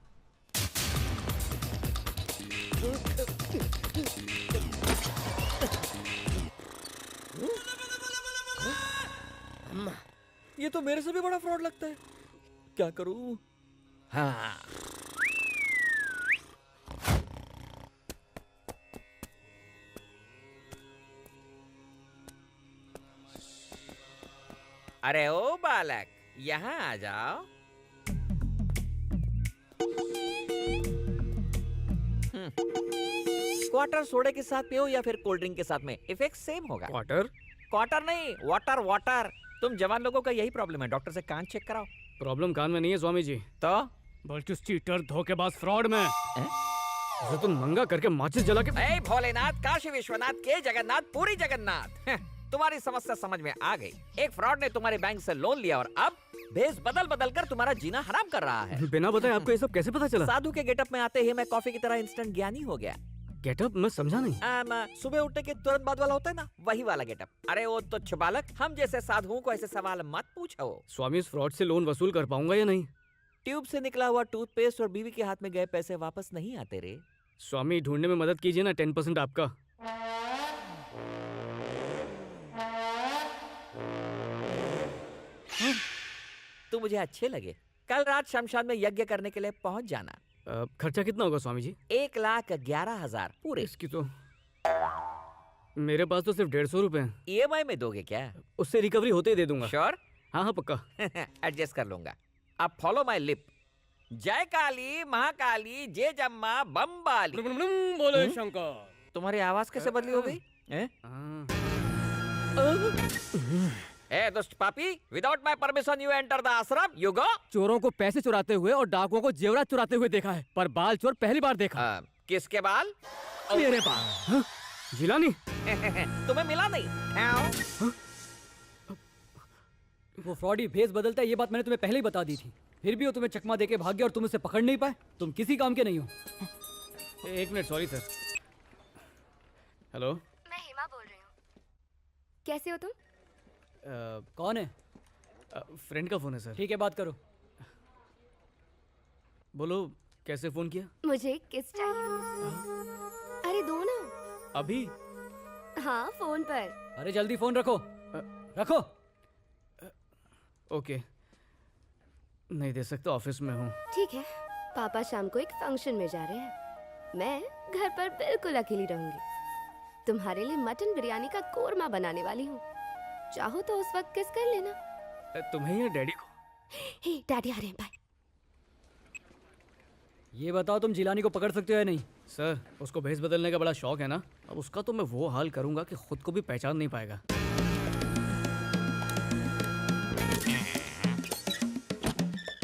ये तो मेरे से भी बड़ा फ्रॉड लगता है, क्या करूं? हाँ, अरे ओ बालक, यहाँ आ जाओ। क्वार्टर सोडे के साथ पियो या फिर कोल्ड ड्रिंक के साथ में, इफेक्ट सेम होगा। क्वार्टर नहीं, वाटर वाटर। तुम जवान लोगों का यही प्रॉब्लम है, डॉक्टर से कान चेक कराओ। प्रॉब्लम कान में नहीं है स्वामी जी, तो बल्कि उस चीटर, धोखेबाज, फ्रॉड में। उसे तुम नंगा करके माचिस जला के। ए भोलेनाथ, काशी विश्वनाथ के जगन्नाथ, पूरी जगन्नाथ। तुम्हारी समस्या समझ में आ गई। एक फ्रॉड ने तुम्हारे बैंक से लोन लिया और अब भेष बदल बदल कर तुम्हारा जीना हराम कर रहा है। बिना बताए आपको ये सब कैसे पता चला? साधु के गेटअप में आते ही मैं कॉफी की तरह इंस्टेंट ज्ञानी हो गया। गेटअप मैं समझा नहीं। सुबह उठने के तुरंत बाद वाला होता है ना, वही वाला गेटअप। अरे वो तुच्छ बालक, हम जैसे साधुओं को ऐसे सवाल मत पूछो। स्वामी, इस फ्रॉड से लोन वसूल कर पाऊंगा या नहीं? ट्यूब से निकला हुआ टूथपेस्ट और बीवी के हाथ में गए पैसे वापस नहीं आते रे। स्वामी, ढूंढने में मदद कीजिए ना, 10% आपका। तू मुझे अच्छे लगे, कल रात शमशान में यज्ञ करने के लिए पहुंच जाना। खर्चा कितना होगा स्वामी जी? 1,11,000 पूरे। इसकी तो मेरे पास तो सिर्फ 150 रुपए हैं। EMI में दोगे क्या? उससे रिकवरी होते ही दे दूंगा। श्योर? हाँ हाँ पक्का। एडजस्ट कर लूंगा। अब फॉलो माय लिप। जय काली, महाकाली, जय जम्मा, बम्बाली। बोले शंकर। तुम्हारी आवाज कैसे बदली हो गई? ए दुष्ट पापी, without my permission you enter the आश्रम, यू गो। चोरों को पैसे चुराते हुए और डाकुओं को जेवरात चुराते हुए देखा है, पर बाल चोर पहली बार देखा। किसके बाल? मेरे बाल। जिलानी। तुम्हें मिला नहीं? वो फ्रॉडी भेस बदलता है, ये बात मैंने तुम्हें पहले ही बता दी थी। फिर भी वो तुम्हें चकमा देके भाग गया और तुम उसे पकड़ नहीं पाए। तुम किसी काम के नहीं हो। एक मिनट, सॉरी सर। हेलो, मैं हेमा बोल रही हूँ। कैसे हो तुम? कौन है? फ्रेंड का फोन है सर। ठीक है, बात करो। बोलो, कैसे फोन किया? मुझे एक किस चाहिए। अरे दो ना। अभी? हाँ, फोन पर। अरे जल्दी फोन रखो। रखो। ओके, नहीं दे सकता, ऑफिस में हूँ। ठीक है, पापा शाम को एक फंक्शन में जा रहे हैं। मैं घर पर बिल्कुल अकेली रहूंगी। तुम्हारे लिए मटन बिरयानी का कोरमा बनाने वाली हूँ। चाहो तो उस वक्त किस कर लेना। तुम्हें या डैडी को? हे, डैडी आ रहे हैं, बाय। ये बताओ, तुम जिलानी को पकड़ सकते हो या नहीं? सर, उसको भेस बदलने का बड़ा शौक है ना। अब उसका तो मैं वो हाल करूंगा कि खुद को भी पहचान नहीं पाएगा।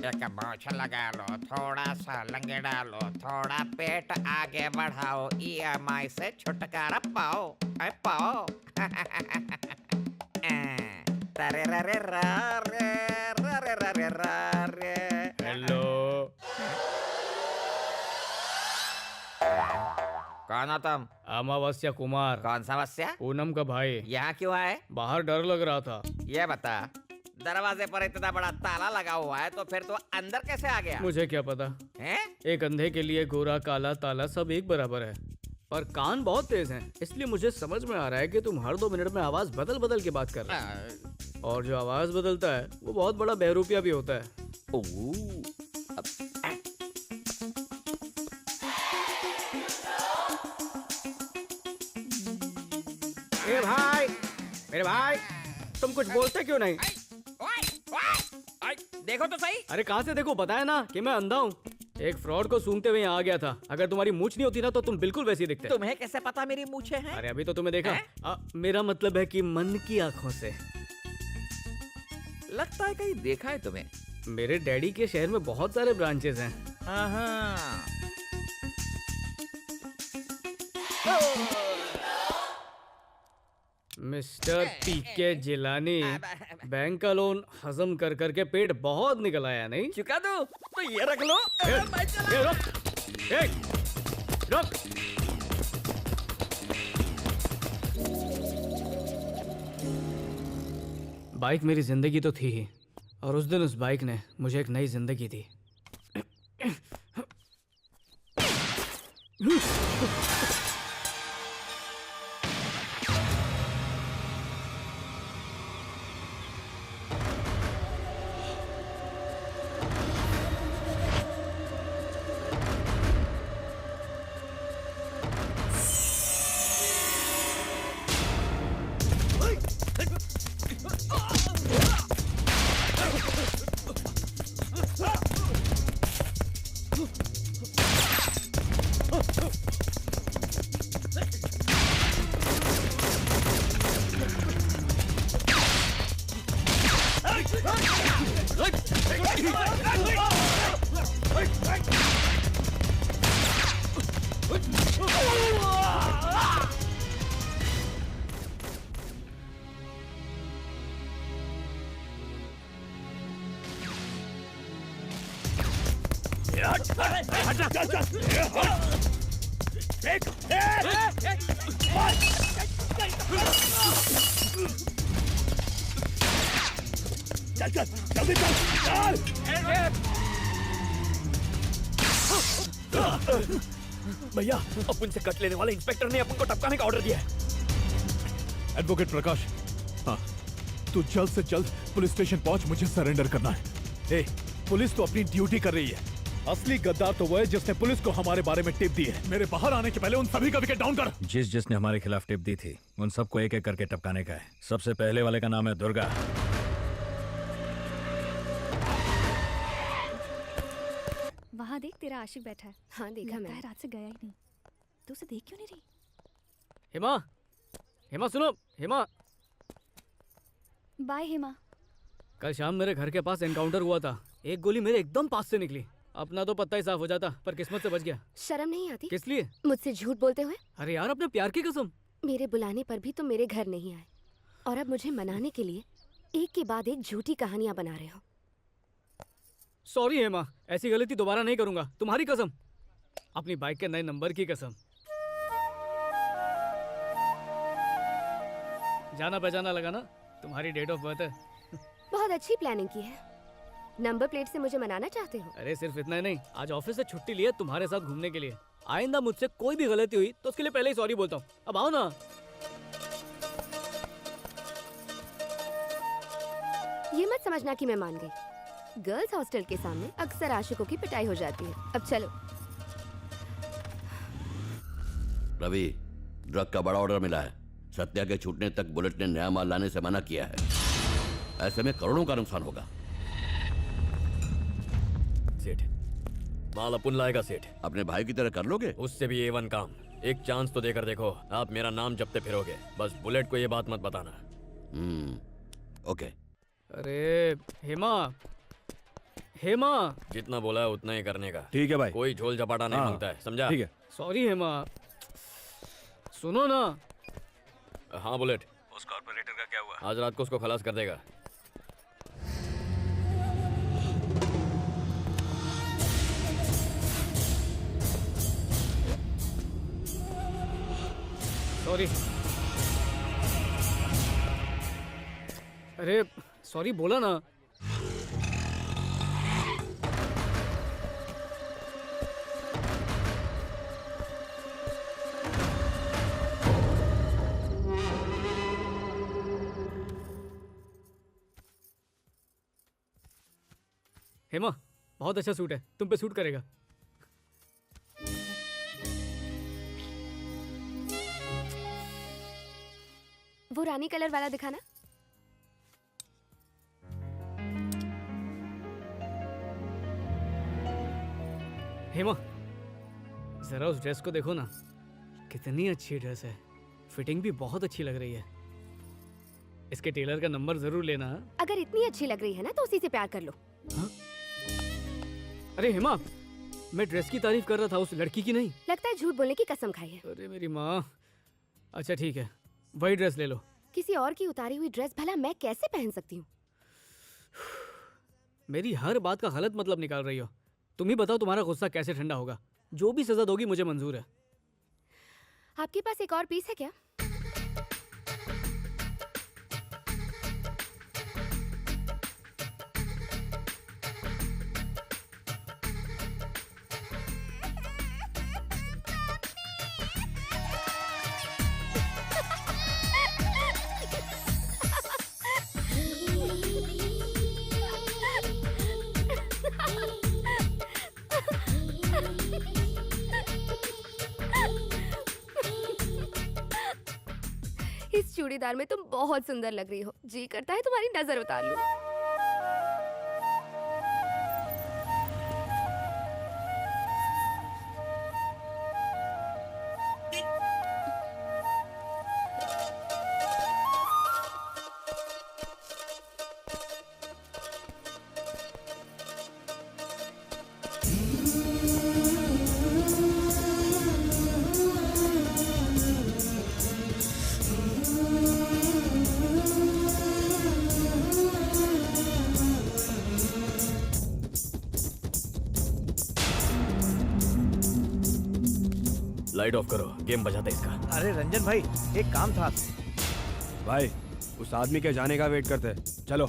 एक मोछ लगा लो, थोड़ा सा लंगे डालो, थोड़ा पेट आगे बढ़ाओ, EMI से छुटकारा पाओ, पाओ। तरे रे रे रा रे रा रे रा रे रा रे। हेलो, कौन हो तुम? अमावस्या कुमार। कौन सा वस्या? पूनम का भाई। यहाँ क्यों आए? बाहर डर लग रहा था। ये बता, दरवाजे पर इतना बड़ा ताला लगा हुआ है तो फिर तो अंदर कैसे आ गया? मुझे क्या पता हैं? एक अंधे के लिए गोरा काला ताला सब एक बराबर है। पर कान बहुत तेज हैं, इसलिए मुझे समझ में आ रहा है कि तुम हर 2 मिनट में आवाज बदल बदल के बात कर रहे हो। और जो आवाज बदलता है वो बहुत बड़ा बहरूपिया भी होता है। ए भाई, मेरे भाई, तुम कुछ बोलते क्यों नहीं? देखो तो सही। अरे कहाँ से देखो, बताया ना कि मैं अंधा हूँ। एक फ्रॉड को सूंघते हुए यहाँ आ गया था। अगर तुम्हारी मूछ नहीं होती ना तो तुम बिल्कुल वैसी दिखते। तुम्हें कैसे पता मेरी मूछें हैं? अरे अभी तो तुम्हें देखा। मेरा मतलब है कि मन की आंखों से। लगता है कहीं देखा है तुम्हें। मेरे डैडी के शहर में बहुत सारे ब्रांचेस हैं। मिस्टर पीके जिलानी, बैंक का लोन हजम कर करके पेट बहुत निकल आया नहीं? चुका दो तो ये रख लो। रुक। बाइक मेरी जिंदगी तो थी ही, और उस दिन उस बाइक ने मुझे एक नई जिंदगी दी। भैया, अपन से कट लेने वाले इंस्पेक्टर ने अपन को टपकाने का ऑर्डर दिया है। एडवोकेट प्रकाश, हाँ, तू जल्द से जल्द पुलिस स्टेशन पहुंच, मुझे सरेंडर करना है। ए, पुलिस तो अपनी ड्यूटी कर रही है। असली गद्दार तो वो है जिसने पुलिस को हमारे बारे में टिप दी है। मेरे बाहर आने के पहले उन सभी का विकेट डाउन कर। जिसने हमारे खिलाफ टिप दी थी उन सबको एक एक करके टपकाने का है। सबसे पहले वाले का नाम है दुर्गा। वहाँ देख, तेरा आशिक बैठा है। हाँ देखा लगता है मैंने। रात से गया ही नहीं। तू उसे देख क्यों नहीं रही? हेमा, हेमा सुनो, हेमा। बाय हेमा। कल शाम मेरे घर के पास एनकाउंटर हुआ था। एक गोली मेरे एकदम पास से निकली। अपना तो पत्ता ही साफ हो जाता, पर किस्मत से बच गया। शर्म नहीं आती? किस लिए? मुझसे झूठ बोलते हुए। अरे यार, अपने प्यार की कसम। मेरे बुलाने पर भी तुम मेरे घर नहीं आए, और अब मुझे मनाने के लिए एक के बाद एक झूठी कहानियां बना रहे हो। सॉरी हेमा, ऐसी गलती दोबारा नहीं करूंगा, तुम्हारी कसम, अपनी बाइक के नए नंबर की कसम। जाना पहचाना लगा ना, तुम्हारी डेट ऑफ बर्थ है। बहुत बहुत अच्छी प्लानिंग की है। नंबर प्लेट से मुझे मनाना चाहते हो? अरे सिर्फ इतना ही नहीं, आज ऑफिस से छुट्टी ली है तुम्हारे साथ घूमने के लिए। आइंदा मुझसे कोई भी गलती हुई तो उसके लिए पहले ही सॉरी बोलता हूँ। अब आओ ना। ये मत समझना कि मैं मान गई। गर्ल्स हॉस्टल के सामने अक्सर आशिकों की पिटाई हो जाती है। अब चलो। रवि, ड्रग का बड़ा ऑर्डर मिला है। सत्या के छूटने तक बुलेट ने नया माल लाने से मना किया है। ऐसे में करोड़ों का नुकसान होगा। सेठ, माल अपन लाएगा सेठ। अपने भाई की तरह कर लोगे? उससे भी A1 काम। एक चांस तो देकर देखो। आप मेरा नाम जपते फिरोगे। बस बुलेट को ये बात मत बताना। ओके। अरे हेमा जितना बोला है उतना ही करने का। ठीक है भाई। कोई झोल झपाटा नहीं मांगता है, समझा? ठीक है। सॉरी हेमा, सुनो ना। हाँ बुलेट। उस कॉर्पोरेटर का क्या हुआ? आज रात को उसको खलास कर देगा। सॉरी। अरे सॉरी बोला ना। हेमा, बहुत अच्छा सूट है, तुम पे सूट करेगा। वो रानी कलर वाला दिखाना। हेमा, जरा उस ड्रेस को देखो ना, कितनी अच्छी ड्रेस है। फिटिंग भी बहुत अच्छी लग रही है। इसके टेलर का नंबर जरूर लेना। अगर इतनी अच्छी लग रही है ना तो उसी से प्यार कर लो। हा? अरे हेमा, मैं ड्रेस की तारीफ कर रहा था, उस लड़की की नहीं। लगता है झूठ बोलने की कसम खाई है। अरे मेरी माँ। अच्छा ठीक है, वही ड्रेस ले लो। किसी और की उतारी हुई ड्रेस भला मैं कैसे पहन सकती हूँ? मेरी हर बात का गलत मतलब निकाल रही हो। तुम ही बताओ तुम्हारा गुस्सा कैसे ठंडा होगा। जो भी सजा दोगी मुझे मंजूर है। आपके पास एक और पीस है क्या? इस चूड़ीदार में तुम बहुत सुंदर लग रही हो। जी करता है तुम्हारी नजर उतार लूं। लाइट ऑफ करो, गेम बजाते इसका। अरे रंजन भाई, एक काम था। भाई, उस आदमी के जाने का वेट करते हैं। चलो।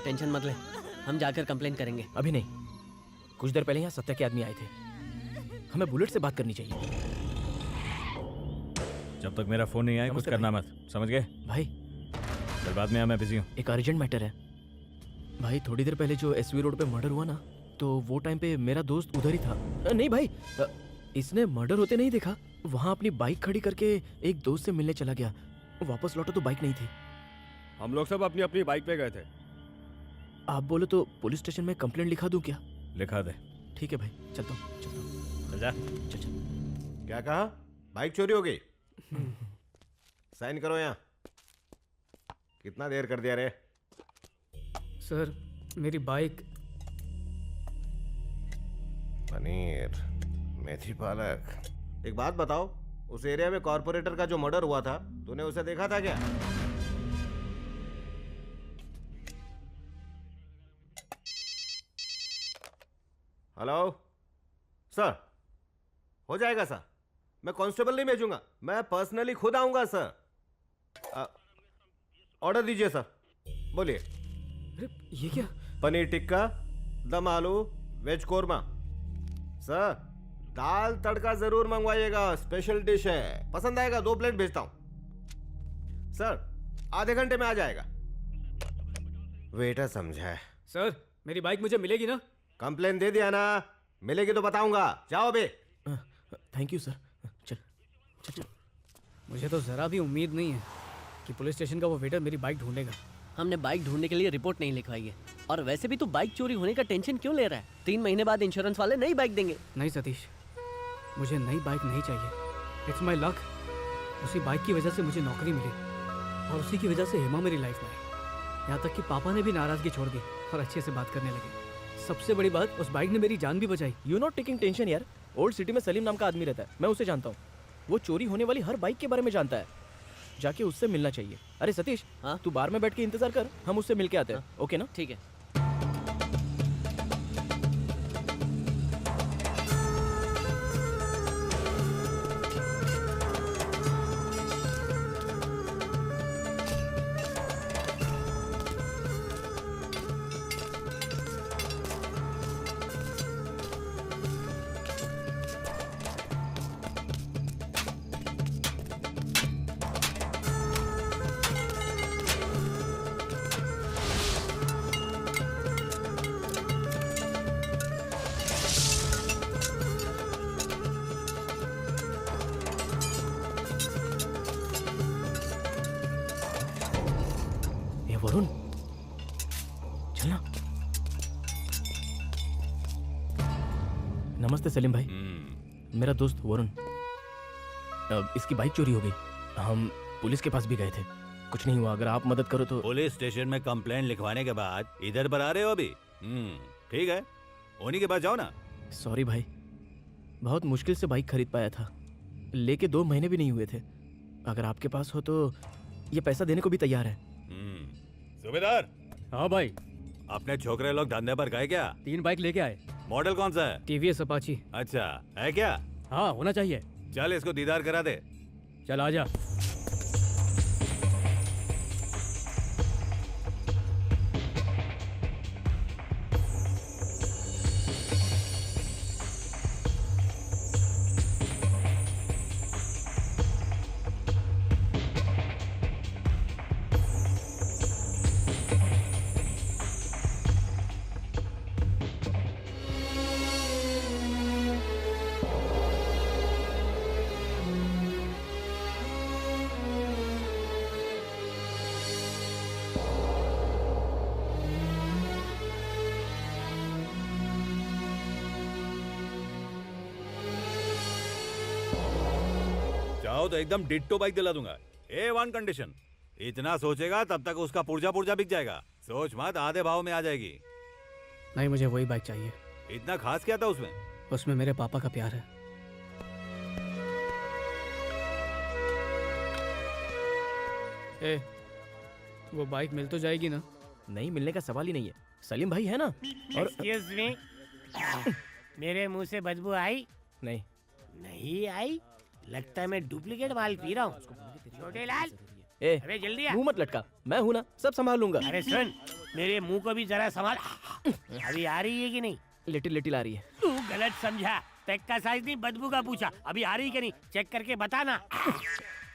टेंशन मत ले, हम जाकर कंप्लेन करेंगे। अभी नहीं, कुछ देर पहले यहाँ सत्या के आदमी आए थे, हमें बुलेट से बात करनी चाहिए। जब तक मेरा फोन नहीं आए कुछ करना मत, समझ गए भाई? फिर बाद में मैं बिजी हूँ। एक अर्जेंट मैटर है भाई। थोड़ी देर पहले जो एसवी रोड पे मर्डर हुआ ना, तो वो टाइम पे मेरा दोस्त उधर ही था। नहीं भाई, इसने मर्डर होते नहीं देखा। वहाँ अपनी बाइक खड़ी करके एक दोस्त से मिलने चला गया, वापस लौटा तो बाइक नहीं थी। हम लोग सब अपनी अपनी बाइक पे गए थे। आप बोलो तो पुलिस स्टेशन में कंप्लेंट लिखा दूं क्या? लिखा दे। ठीक है भाई, चलता हूँ। चल जा। चल। क्या कहा? बाइक चोरी हो गई? साइन करो यहाँ। कितना देर कर दिया रे? सर मेरी बाइक। पनीर, मेथी पालक। एक बात बताओ, उस एरिया में कॉर्पोरेटर का जो मर्डर हुआ था, तूने उसे देखा था क्या? हेलो सर, हो जाएगा सर। मैं कांस्टेबल नहीं भेजूंगा, मैं पर्सनली खुद आऊंगा सर। ऑर्डर दीजिए सर। बोलिए। अरे ये क्या? पनीर टिक्का, दम आलू, वेज कोरमा। सर दाल तड़का जरूर मंगवाइएगा, स्पेशल डिश है, पसंद आएगा। 2 प्लेट भेजता हूं सर, आधे घंटे में आ जाएगा। वेटर समझा है। सर मेरी बाइक मुझे मिलेगी ना? कंप्लेन दे दिया ना, मिलेगी तो बताऊंगा। जाओ बे। Thank you sir. चल चल चल। मुझे तो जरा भी उम्मीद नहीं है कि पुलिस स्टेशन का वो वेटर मेरी बाइक ढूंढेगा। हमने बाइक ढूंढने के लिए रिपोर्ट नहीं लिखवाई है। और वैसे भी तू बाइक चोरी होने का टेंशन क्यों ले रहा है? 3 महीने बाद इंश्योरेंस वाले नई बाइक देंगे। नहीं सतीश, मुझे नई बाइक नहीं चाहिए। It's my luck. उसी बाइक की वजह से मुझे नौकरी मिली और उसी की वजह से हेमा मेरी लाइफ में आई। यहाँ तक कि पापा ने भी नाराजगी छोड़ दी और अच्छे से बात करने लगे। सबसे बड़ी बात, उस बाइक ने मेरी जान भी बचाई। यू नॉट टेकिंग टेंशन यार। ओल्ड सिटी में सलीम नाम का आदमी रहता है, मैं उसे जानता हूँ। वो चोरी होने वाली हर बाइक के बारे में जानता है। जाके उससे मिलना चाहिए। अरे सतीश, हाँ? तू बार में बैठ के इंतजार कर, हम उससे मिल के आते हैं। हाँ? ओके ना? ठीक है। वरुण, चलना। नमस्ते सलीम भाई। मेरा दोस्त वरुण, इसकी बाइक चोरी हो गई। हम पुलिस के पास भी गए थे, कुछ नहीं हुआ। अगर आप मदद करो तो। पुलिस स्टेशन में कंप्लेंट लिखवाने के बाद इधर पर आ रहे हो अभी? ठीक है, उन्हीं के पास जाओ ना। सॉरी भाई, बहुत मुश्किल से बाइक खरीद पाया था, लेके 2 महीने भी नहीं हुए थे। अगर आपके पास हो तो ये पैसा देने को भी तैयार है। सूबेदार। हाँ भाई। अपने छोकरे लोग धंधे पर गए क्या? 3 बाइक लेके आए। मॉडल कौन सा है? TVS Apache. अच्छा है क्या? हाँ होना चाहिए। चल इसको दीदार करा दे। चल आजा। चाहो तो एकदम डिट्टो बाइक दिला दूंगा। A1 condition. इतना सोचेगा तब तक उसका पुर्जा पुर्जा बिक जाएगा। सोच मत, आधे भाव में आ जाएगी। नहीं, मुझे वही बाइक चाहिए। इतना खास क्या था उसमें? उसमें मेरे पापा का प्यार है। ए, वो बाइक मिल तो जाएगी ना? नहीं, मिलने का सवाल ही नहीं है। सलीम भाई है ना? और एक्सक्यूज मी, मेरे मुंह से बदबू आई? नहीं। नहीं आई? लगता है मैं डुप्लीकेट माल पी रहा हूँ। छोटे लाल, ए, अबे जल्दी आ। मुंह मत लटका, मैं हूं ना, सब संभाल लूंगा। अरे सुन, मेरे मुंह को भी जरा संभाल। अभी आ रही है कि नहीं? लिटिल लिटिल आ रही है। तू गलत समझा, पैक का साइज नहीं बदबू का पूछा। अभी आ रही है कि नहीं चेक करके बताना।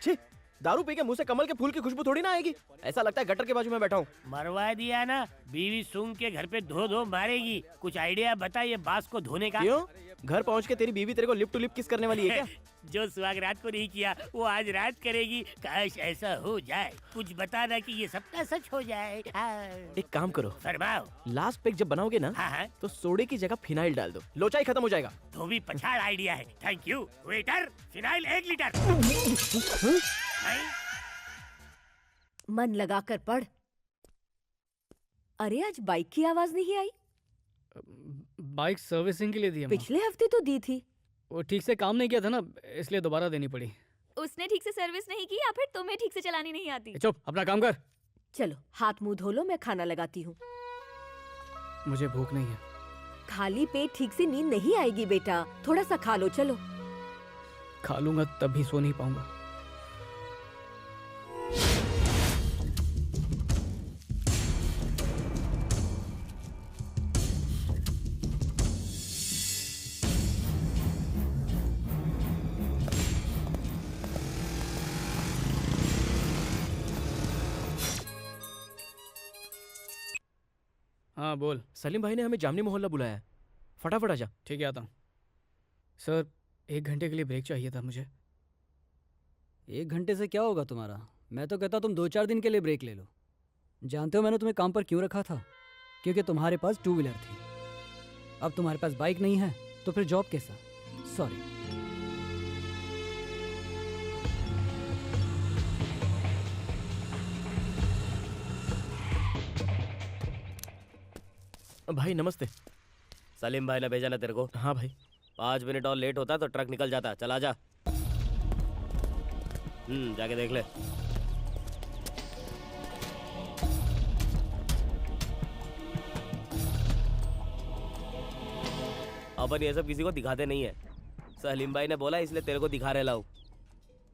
छी, दारू पी के मुंह से कमल के फूल की खुशबू थोड़ी ना आएगी। ऐसा लगता है गटर के बाजू में बैठा हूँ। मरवा दिया ना, बीवी सूंघ के घर पे धो धो मारेगी। कुछ आइडिया बता ये बांस को धोने का। क्यों? घर पहुँच के तेरी बीवी तेरे को लिप टू लिप किस करने वाली है क्या? जो सुहाग रात को नहीं किया वो आज रात करेगी। काश ऐसा हो जाए। कुछ बताना कि ये सबका सच हो जाए। एक काम करो, फरमाओ। लास्ट पैक जब बनाओगे ना तो सोडे की जगह फिनाइल डाल दो, लोचा ही खत्म हो जाएगा। तो भी पछाड़ आइडिया है। Thank you waiter. Phenyl 1 litre. मन लगा कर पढ़। अरे आज बाइक की आवाज नहीं आई। बाइक सर्विसिंग के लिए दी है माँ। पिछले हफ्ते तो दी थी। वो ठीक से काम नहीं किया था ना, इसलिए दोबारा देनी पड़ी। उसने ठीक से सर्विस नहीं की या फिर तुम्हें ठीक से चलानी नहीं आती? चुप, अपना काम कर। चलो हाथ मुंह धो लो, मैं खाना लगाती हूँ। मुझे भूख नहीं है। खाली पेट ठीक से नींद नहीं आएगी बेटा, थोड़ा सा खा लो। चलो। खा लूंगा तब भी सो नहीं पाऊंगा। हाँ बोल। सलीम भाई ने हमें जामनी मोहल्ला बुलाया है, फटाफट आजा। ठीक है, आता हूँ। सर 1 घंटे के लिए ब्रेक चाहिए था मुझे। 1 घंटे से क्या होगा तुम्हारा? मैं तो कहता तुम 2-4 दिन के लिए ब्रेक ले लो। जानते हो मैंने तुम्हें काम पर क्यों रखा था? क्योंकि तुम्हारे पास 2 व्हीलर थी। अब तुम्हारे पास बाइक नहीं है तो फिर जॉब कैसा? सॉरी। भाई नमस्ते। सलीम भाई ने भेजा ना तेरे को? हाँ भाई। 5 मिनट और लेट होता तो ट्रक निकल जाता। चला जा। जाके देख ले। अपन ये सब किसी को दिखाते नहीं है। सलीम भाई ने बोला इसलिए तेरे को दिखा रहे लाऊं।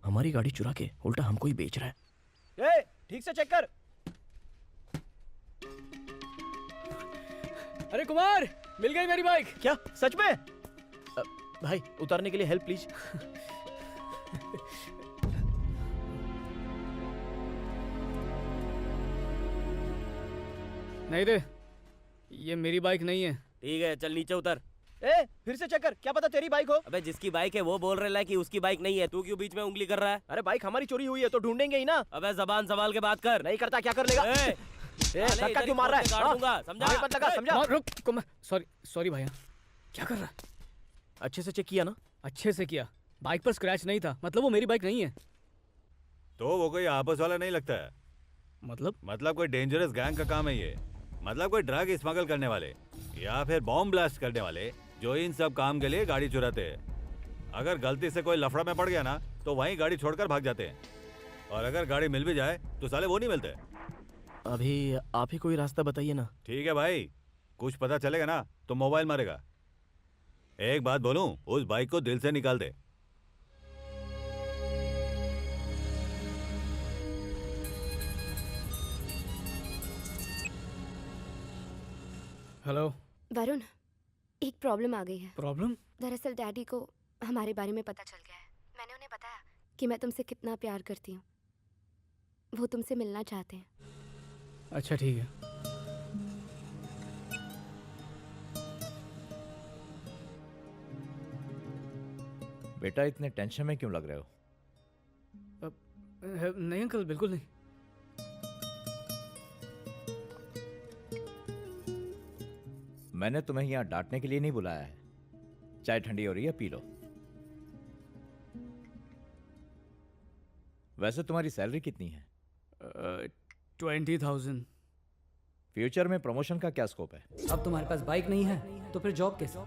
हमारी गाड़ी चुरा के उल्टा हमको ही बेच रहा है। ए, ठीक से चेक कर। अरे कुमार, मिल गई मेरी बाइक। क्या सच में? भाई उतारने के लिए हेल्प प्लीज। नहीं दे, ये मेरी बाइक नहीं है। ठीक है चल नीचे उतर। ए, फिर से चेक कर, क्या पता तेरी बाइक हो। अबे जिसकी बाइक है वो बोल रहा है कि उसकी बाइक नहीं है, तू क्यों बीच में उंगली कर रहा है? अरे बाइक हमारी चोरी हुई है तो ढूंढेंगे ही ना। अबे जबान संभाल के बात कर। नहीं करता क्या कर लेगा? धक्का क्यों मार रहा है? समझा? मत लगा, समझा? रुक कुमार, सॉरी भैया। क्या कर रहा है? अच्छे से चेक किया ना? अच्छे से किया। बाइक पर स्क्रैच नहीं था, मतलब वो मेरी बाइक नहीं है। तो वो कोई आपस वाला नहीं लगता है। मतलब कोई डेंजरस गैंग का काम है ये। मतलब कोई ड्रग स्मगल करने वाले या फिर बॉम्ब ब्लास्ट करने वाले जो इन सब काम के लिए गाड़ी चुराते हैं। अगर गलती से कोई लफड़ा में पड़ गया ना तो वहीं गाड़ी छोड़कर भाग जाते हैं, और अगर गाड़ी मिल भी जाए तो साले वो नहीं मिलते। अभी आप ही कोई रास्ता बताइए ना। ठीक है भाई, कुछ पता चलेगा ना तो मोबाइल मारेगा। एक बात बोलूं, उस बाइक को दिल से निकाल दे। हेलो वरुण, एक प्रॉब्लम आ गई है। प्रॉब्लम? दरअसल डैडी को हमारे बारे में पता चल गया है। मैंने उन्हें बताया कि मैं तुमसे कितना प्यार करती हूँ। वो तुमसे मिलना चाहते हैं। अच्छा ठीक है। बेटा इतने टेंशन में क्यों लग रहे हो? नहीं अंकल, बिल्कुल नहीं। मैंने तुम्हें यहाँ डांटने के लिए नहीं बुलाया है। चाय ठंडी हो रही है, पी लो। वैसे तुम्हारी सैलरी कितनी है? 20,000। फ्यूचर में प्रमोशन का क्या स्कोप है? अब तुम्हारे पास बाइक नहीं है तो फिर जॉब कैसे?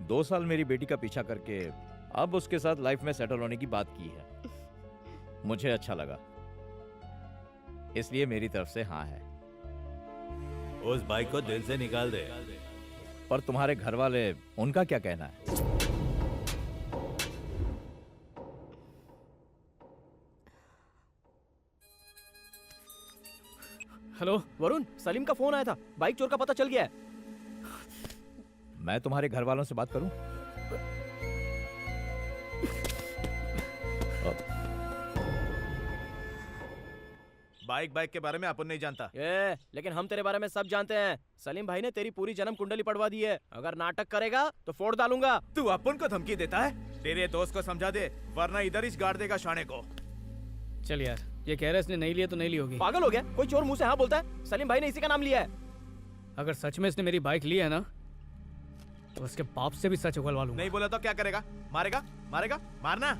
2 साल मेरी बेटी का पीछा करके अब उसके साथ लाइफ में सेटल होने की बात की है। मुझे अच्छा लगा, इसलिए मेरी तरफ से हाँ है। उस बाइक को दिल से निकाल दे। पर तुम्हारे घर वाले, उनका क्या कहना है? हेलो वरुण, सलीम का फोन आया था, बाइक चोर का पता चल गया है। मैं तुम्हारे घर वालों से बात करूं? बाइक के बारे में अपन नहीं जानता। लेकिन हम तेरे बारे में सब जानते हैं। सलीम भाई ने तेरी पूरी जन्म कुंडली पढ़वा दी है। अगर नाटक करेगा तो फोड़ डालूंगा। तू अपन को धमकी देता है? तेरे दोस्त को समझा दे, वरना इधर ही गाड़ देगा शाने को। चल यार, ये कह रहा है इसने नहीं लिया तो नहीं ली होगी। पागल हो गया? कोई चोर मुंह से हाँ बोलता है? सलीम भाई ने इसी का नाम लिया है। अगर सच में इसने मेरी बाइक ली है ना, तो उसके बाप से भी सच उगलवा लूंगा। नहीं बोला तो क्या करेगा? मारेगा? मारेगा? मारना।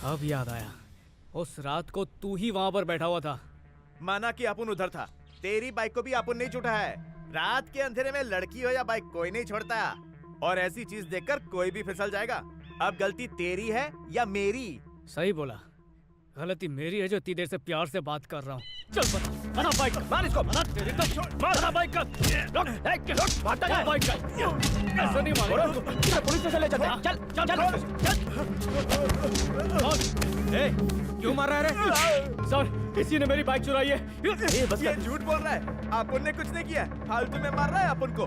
अब याद आया, उस रात को तू ही वहां पर बैठा हुआ था। माना कि अपन उधर था, तेरी बाइक को भी अपन नहीं छूटा है। रात के अंधेरे में लड़की हो या बाइक, कोई नहीं छोड़ता। और ऐसी चीज देखकर कोई भी फिसल जाएगा। अब गलती तेरी है या मेरी? सही बोला, गलती मेरी है जो इतनी देर से प्यार से बात कर रहा हूँ। चल बना बाइक, मार इसको, बना तेरी बना बाइक का, भागता जा बाइक का। ऐसा नहीं मारेगा, पुलिस स्टेशन ले चलते हैं। चल चल चल ए, क्यों मार रहा है रे? सर, किसी ने मेरी बाइक चुराई है। ये झूठ बोल रहा है, अपन ने कुछ नहीं किया। फालतू में मार रहा है अपन को।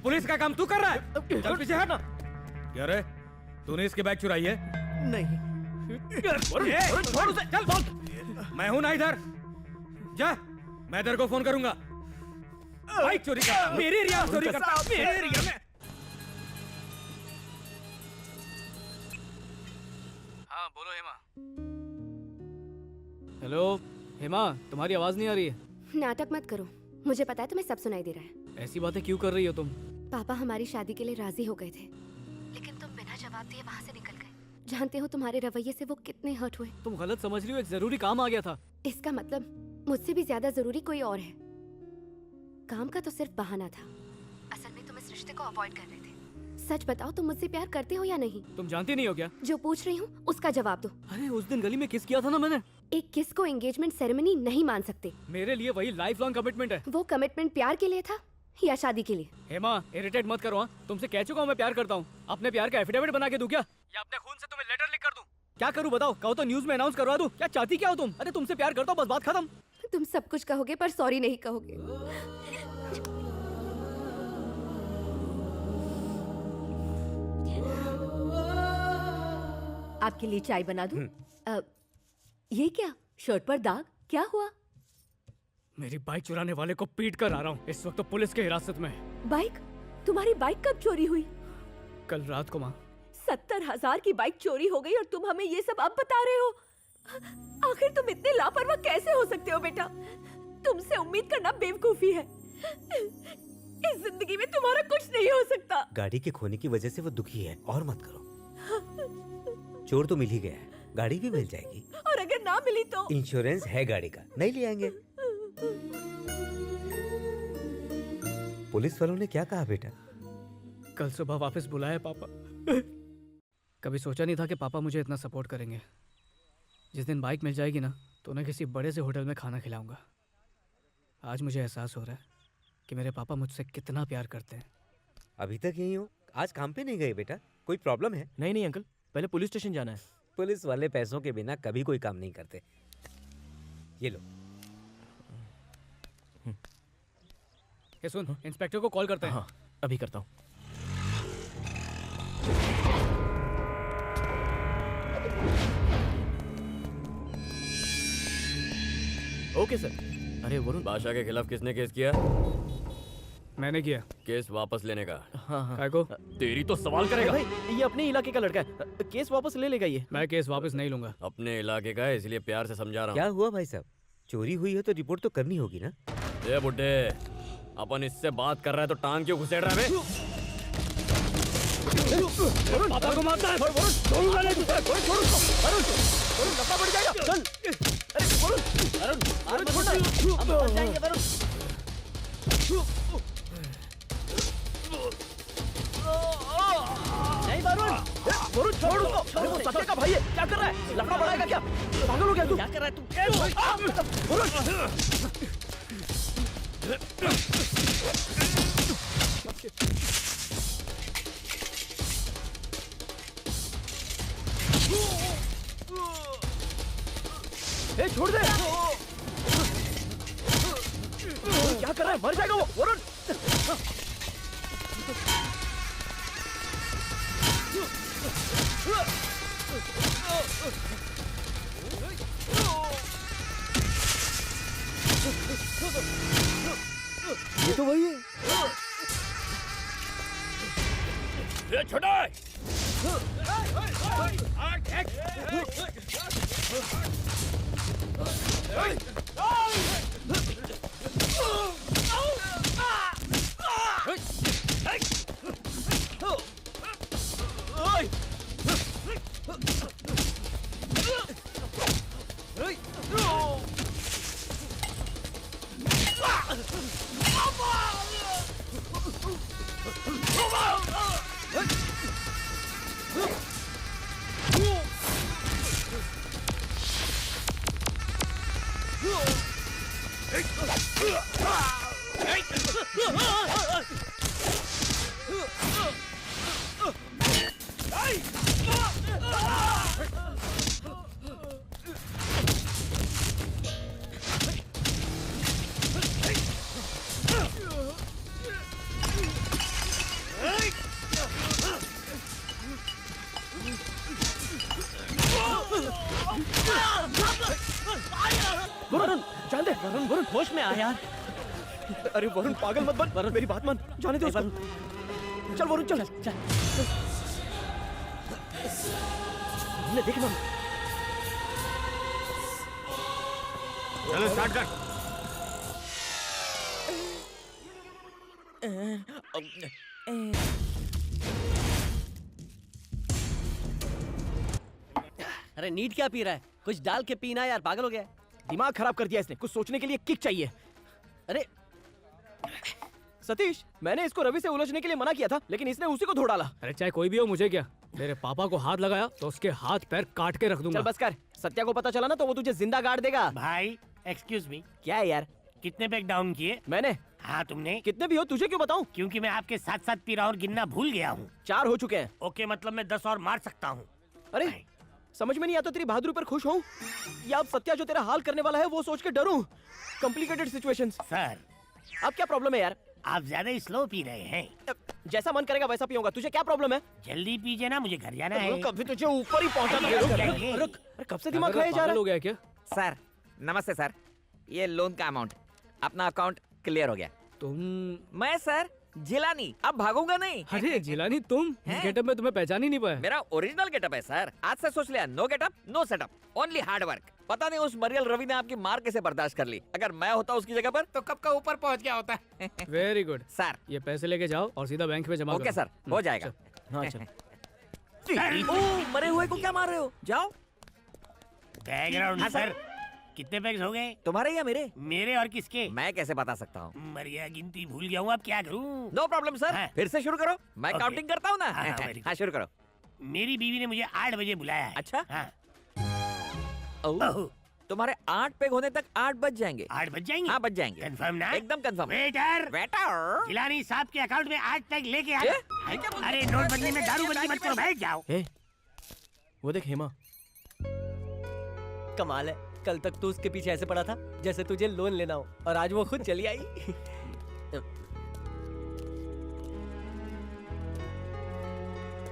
पुलिस का काम तू कर रहा है? चल पीछे हट ना। क्या रे, तूने इसकी बाइक चुराई है? नहीं। छोड़ उसे, चल बोल। मैं हूं ना इधर, जा, मैं तेरे को फोन करूंगा। बाइक चोरी करता, मेरे एरिया में चोरी करता, मेरे एरिया में। हाँ बोलो हेमा। हेलो हेमा, तुम्हारी आवाज नहीं आ रही है। नाटक मत करो, मुझे पता है तुम्हें सब सुनाई दे रहा है। ऐसी बातें क्यों कर रही हो तुम? पापा हमारी शादी के लिए राजी हो गए थे, लेकिन तुम बिना जवाब दिए वहाँ से निकल गए। जानते हो तुम्हारे रवैये से वो कितने हर्ट हुए। तुम गलत समझ रही हो, एक जरूरी काम आ गया था। इसका मतलब मुझसे भी ज्यादा जरूरी कोई और है। काम का तो सिर्फ बहाना था, असल में तुम इस रिश्ते को अवॉइड कर रहे थे। सच बताओ, तुम मुझसे प्यार करते हो या नहीं? तुम जानती नहीं हो क्या? जो पूछ रही हूँ उसका जवाब दो। अरे उस दिन गली में किस किया था ना मैंने। एक किस को एंगेजमेंट सेरेमनी नहीं मान सकते। मेरे लिए वही लाइफ लॉन्ग कमिटमेंट है। वो कमिटमेंट प्यार के लिए था या शादी के लिए? हेमा, इरिटेट मत करो। तुमसे कह चुका हूँ मैं प्यार करता हूँ। अपने प्यार का एफिडेविट बना के दूं क्या, या अपने खून से तुम्हें लेटर लिख कर दूं? क्या करूँ बताओ? कहो तो न्यूज में अनाउंस करवा दूं? क्या चाहती क्या हो तुम? अरे तुमसे प्यार करता हूँ, बस बात खत्म। तुम सब कुछ कहोगे पर सॉरी नहीं कहोगे। आपके लिए चाय बना दूं? ये क्या, शर्ट पर दाग, क्या हुआ? मेरी बाइक चुराने वाले को पीट कर आ रहा हूँ। इस वक्त तो पुलिस की हिरासत में है। बाइक? तुम्हारी बाइक कब चोरी हुई? कल रात को माँ। 70,000 की बाइक चोरी हो गई और तुम हमें ये सब अब बता रहे हो? आखिर तुम इतने लापरवाह कैसे हो सकते हो बेटा? तुमसे उम्मीद करना बेवकूफी है। इस जिंदगी में तुम्हारा कुछ नहीं हो सकता। गाड़ी के खोने की वजह से वो दुखी है, और मत करो। चोर तो मिल ही गया है, गाड़ी भी मिल जाएगी। और अगर ना मिली तो? इंश्योरेंस है गाड़ी का, नहीं ले आएंगे। पुलिस वालों ने क्या कहा बेटा? कल सुबह वापस बुलाया पापा। कभी सोचा नहीं था कि पापा मुझे इतना सपोर्ट करेंगे। जिस दिन बाइक मिल जाएगी ना, तो उन्हें किसी बड़े से होटल में खाना खिलाऊंगा। आज मुझे एहसास हो रहा है कि मेरे पापा मुझसे कितना प्यार करते हैं। अभी तक यही हो? आज काम पे नहीं गए बेटा? कोई प्रॉब्लम है? नहीं नहीं अंकल, पहले पुलिस स्टेशन जाना है। पुलिस वाले पैसों के बिना कभी कोई काम नहीं करते। ये लो। ये सुन, इंस्पेक्टर को कॉल करते हैं। हाँ, अभी करता हूँ। Okay sir. अरे वरुण, बादशाह के खिलाफ किसने केस किया? मैंने किया। केस वापस लेने का। हाँ। काय को? तेरी तो सवाल करेगा। भाई, ये अपने इलाके का लड़का है, केस वापस ले लेगा ये। मैं केस वापस नहीं लूंगा। अपने इलाके का है, इसलिए प्यार से समझा रहा हूँ। क्या हुआ भाई साहब? चोरी हुई है तो रिपोर्ट तो करनी होगी ना? ये बुड्ढे, अपन इससे बात कर रहा है तो टांग क्यों घुसेड़ रहा है? पापा को मारता है। छोड़ूंगा नहीं तुझे। छोड़ उसको। वरुण, लफड़ा बढ़ जाएगा। चल। अरे वरुण, वरुण छोड़ ना। अब बढ़ जाएंगे वरुण। नहीं वरुण, वरुण छोड़ उसको। अरे वो सत्य का भाई है, क्या कर रहा है? लफड़ा बढ़ाएगा क्या? पागल हो गया तू? क्या कर रहा है तू? वरुण। ए, छोड़ दे। क्या कर रहा है? मर जाएगा वो। वरुण। ये तो वही है। ये छोटा है। वरुण, जान दे। वरुण, वरुण, होश में आ यार। अरे वरुण, पागल मत बन। वरुण, मेरी बात मान। जाने दे उसको। चल वरुण, चल। चल। ले देखना। चलो स्टार्ट कर। अरे नीट क्या पी रहा है? कुछ डाल के पीना यार, पागल हो गया है। दिमाग खराब कर दिया इसने। कुछ सोचने के लिए किक चाहिए। अरे सतीश, मैंने इसको रवि से उलझने के लिए मना किया था, लेकिन इसने उसी को धो डाला। अरे चाहे कोई भी हो, मुझे क्या। मेरे पापा को हाथ लगाया तो उसके हाथ पैर काट के रख दूंगा। चल बस कर। सत्या को पता चला ना तो वो तुझे जिंदा गाड़ देगा। भाई एक्सक्यूज मी। क्या है यार? कितने पैक डाउन किए? मैंने। हाँ तुमने? कितने भी हो, तुझे क्यों बताऊं? क्योंकि मैं आपके साथ साथ पी रहा हूँ और गिनना भूल गया हूँ। 4 हो चुके हैं। ओके, मतलब मैं 10 और मार सकता हूँ। अरे समझ में नहीं आता तेरी बहादुरी पर खुश हूँ या अब सत्या जो तेरा हाल करने वाला है वो सोच के डरूं। Complicated situations. सर अब क्या प्रॉब्लम है यार? आप ज्यादा स्लो पी रहे हैं। जैसा मन करेगा वैसा पीऊंगा। तुझे क्या प्रॉब्लम है? जल्दी पीजिए ना, मुझे घर जाना है। कभी तुझे ऊपर ही पहुंचा। रुक, कब से दिमाग खाया जा रहा है? हो गया क्या? सर नमस्ते सर, ये लोन का अमाउंट, अपना अकाउंट क्लियर हो गया। तुम? मैं सर जिलानी, अब भागूंगा नहीं। अरे जिलानी तुम? इस गेटअप में तुम्हें पहचान ही नहीं पाया। मेरा ओरिजिनल गेटअप है सर। आज से सोच लिया, no getup no setup, only hard work. पता नहीं उस मरियल रवि ने आपकी मार कैसे बर्दाश्त कर ली। अगर मैं होता उसकी जगह पर तो कब का ऊपर पहुंच गया होता। Very good sir. ये पैसे लेके जाओ और सीधा बैंक में जमा करो। ओके सर, हो जाएगा। हाँ चल। ओ, मरे हुए को क्या मार रहे हो? जाओ। बैकग्राउंड हाँ, सर। कितने पैक्स हो गए? तुम्हारे या मेरे? मेरे और किसके? मैं कैसे बता सकता हूँ? मरिया गिनती भूल गया हूँ, अब क्या करूँ? No problem sir. हाँ। फिर से शुरू करो, मैं ओके। काउंटिंग करता हूँ ना। हाँ, very good। हाँ शुरू करो। मेरी बीवी ने मुझे 8 बजे बुलाया है। अच्छा। हाँ। ओह, तुम्हारे 8 पेग होने तक 8 बज जाएंगे। 8 बज जाएंगे? हाँ बज जाएंगे। कंफर्म ना? एकदम कंफर्म। Waiter waiter. जिलानी साहब के अकाउंट में 8 पैक लेके आ। अरे नोटबंदी में दारूबंदी मत करो, बैठ जाओ। वो देख हेमा। कमाल है, कल तक तू उसके पीछे ऐसे पड़ा था जैसे तुझे लोन लेना हो, और आज वो खुद चली आई।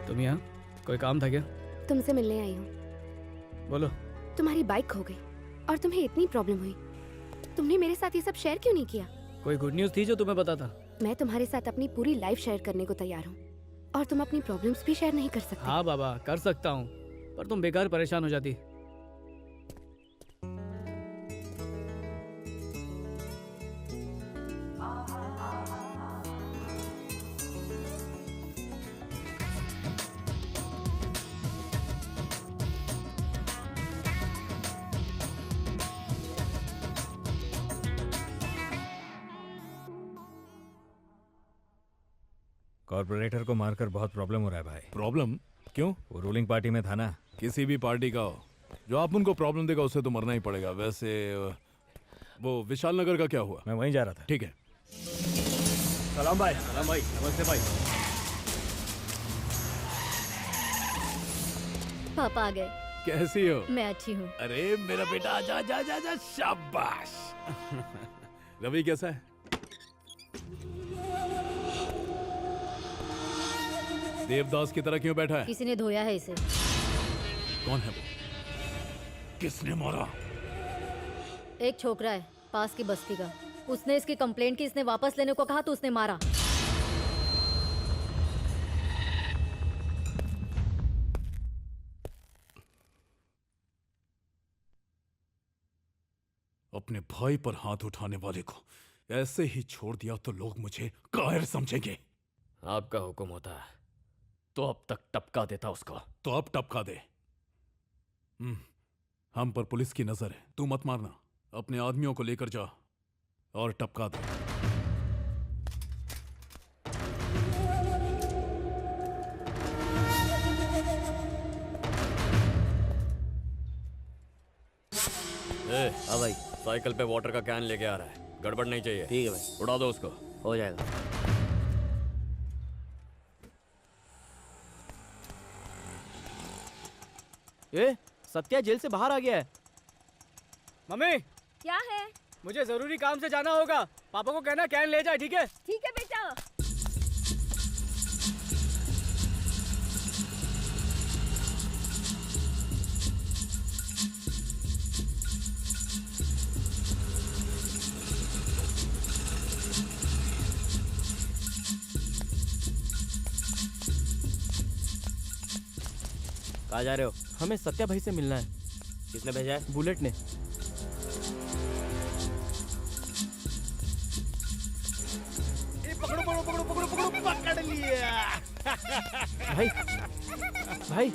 तुम यहाँ कोई काम था क्या? तुमसे मिलने आई हूँ। बोलो। तुम्हारी बाइक खो गई और तुम्हें इतनी प्रॉब्लम हुई, तुमने मेरे साथ ये सब शेयर क्यों नहीं किया? कोई गुड न्यूज़ थी जो तुम्हें पता था? मैं तुम्हारे साथ अपनी पूरी लाइफ शेयर करने को तैयार हूँ, और तुम अपनी प्रॉब्लम्स भी शेयर नहीं कर सकते। हाँ बाबा कर सकता हूँ, पर तुम बेकार परेशान हो जाती। कॉर्पोरेटर को मारकर बहुत प्रॉब्लम हो रहा है भाई। प्रॉब्लम? क्यों? वो रूलिंग पार्टी में था ना। किसी भी पार्टी का हो, जो आप उनको प्रॉब्लम देगा उसे तो मरना ही पड़ेगा। वैसे वो विशाल नगर का क्या हुआ? मैं वहीं जा रहा था। ठीक है, सलाम भाई। सलाम भाई। नमस्ते भाई। पापा आ गए। कैसी हो? मैं अच्छी हूँ। अरे मेरा बेटा आजा आजा आजा आजा, शाबाश। रवि कैसा है? देवदास की तरह क्यों बैठा है? किसी ने धोया है इसे। कौन है वो? किसने मारा? एक छोकरा है पास की बस्ती का। उसने इसकी कंप्लेंट की, इसने वापस लेने को कहा तो उसने मारा। अपने भाई पर हाथ उठाने वाले को ऐसे ही छोड़ दिया तो लोग मुझे कायर समझेंगे। आपका हुक्म होता है तो अब तक टपका देता उसको। तो अब टपका दे। हम पर पुलिस की नजर है, तू मत मारना। अपने आदमियों को लेकर जा और टपका दे। हाँ भाई, साइकिल पे वाटर का कैन लेके आ रहा है, गड़बड़ नहीं चाहिए। ठीक है भाई, उड़ा दो उसको। हो जाएगा। ए, सत्या जेल से बाहर आ गया है। मम्मी, क्या है? मुझे जरूरी काम से जाना होगा। पापा को कहना कैन ले जाए, ठीक है? ठीक है बेटा। कहाँ जा रहे हो? हमें सत्या भाई से मिलना है। किसने भेजा है? बुलेट ने। पकड़ो पकड़ो पकड़ो पकड़ो पकड़ो, पकड़ लिया। भाई, भाई,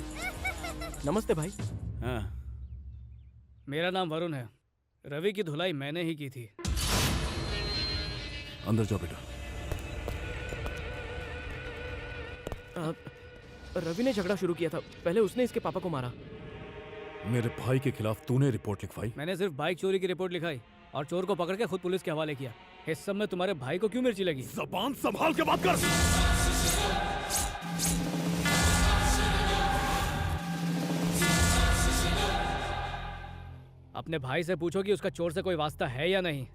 नमस्ते भाई। हाँ, मेरा नाम वरुण है। रवि की धुलाई मैंने ही की थी। अंदर जाओ बेटा। रवि ने झगड़ा शुरू किया था। पहले उसने इसके पापा को मारा। मेरे भाई के खिलाफ तूने रिपोर्ट लिखवाई? मैंने सिर्फ बाइक चोरी की रिपोर्ट लिखाई और चोर को पकड़ के खुद पुलिस के हवाले किया। इस सब में तुम्हारे भाई को क्यों मिर्ची लगी? जबान संभाल के बात कर। अपने भाई से पूछो कि उसका चोर से कोई वास्ता है या नहीं।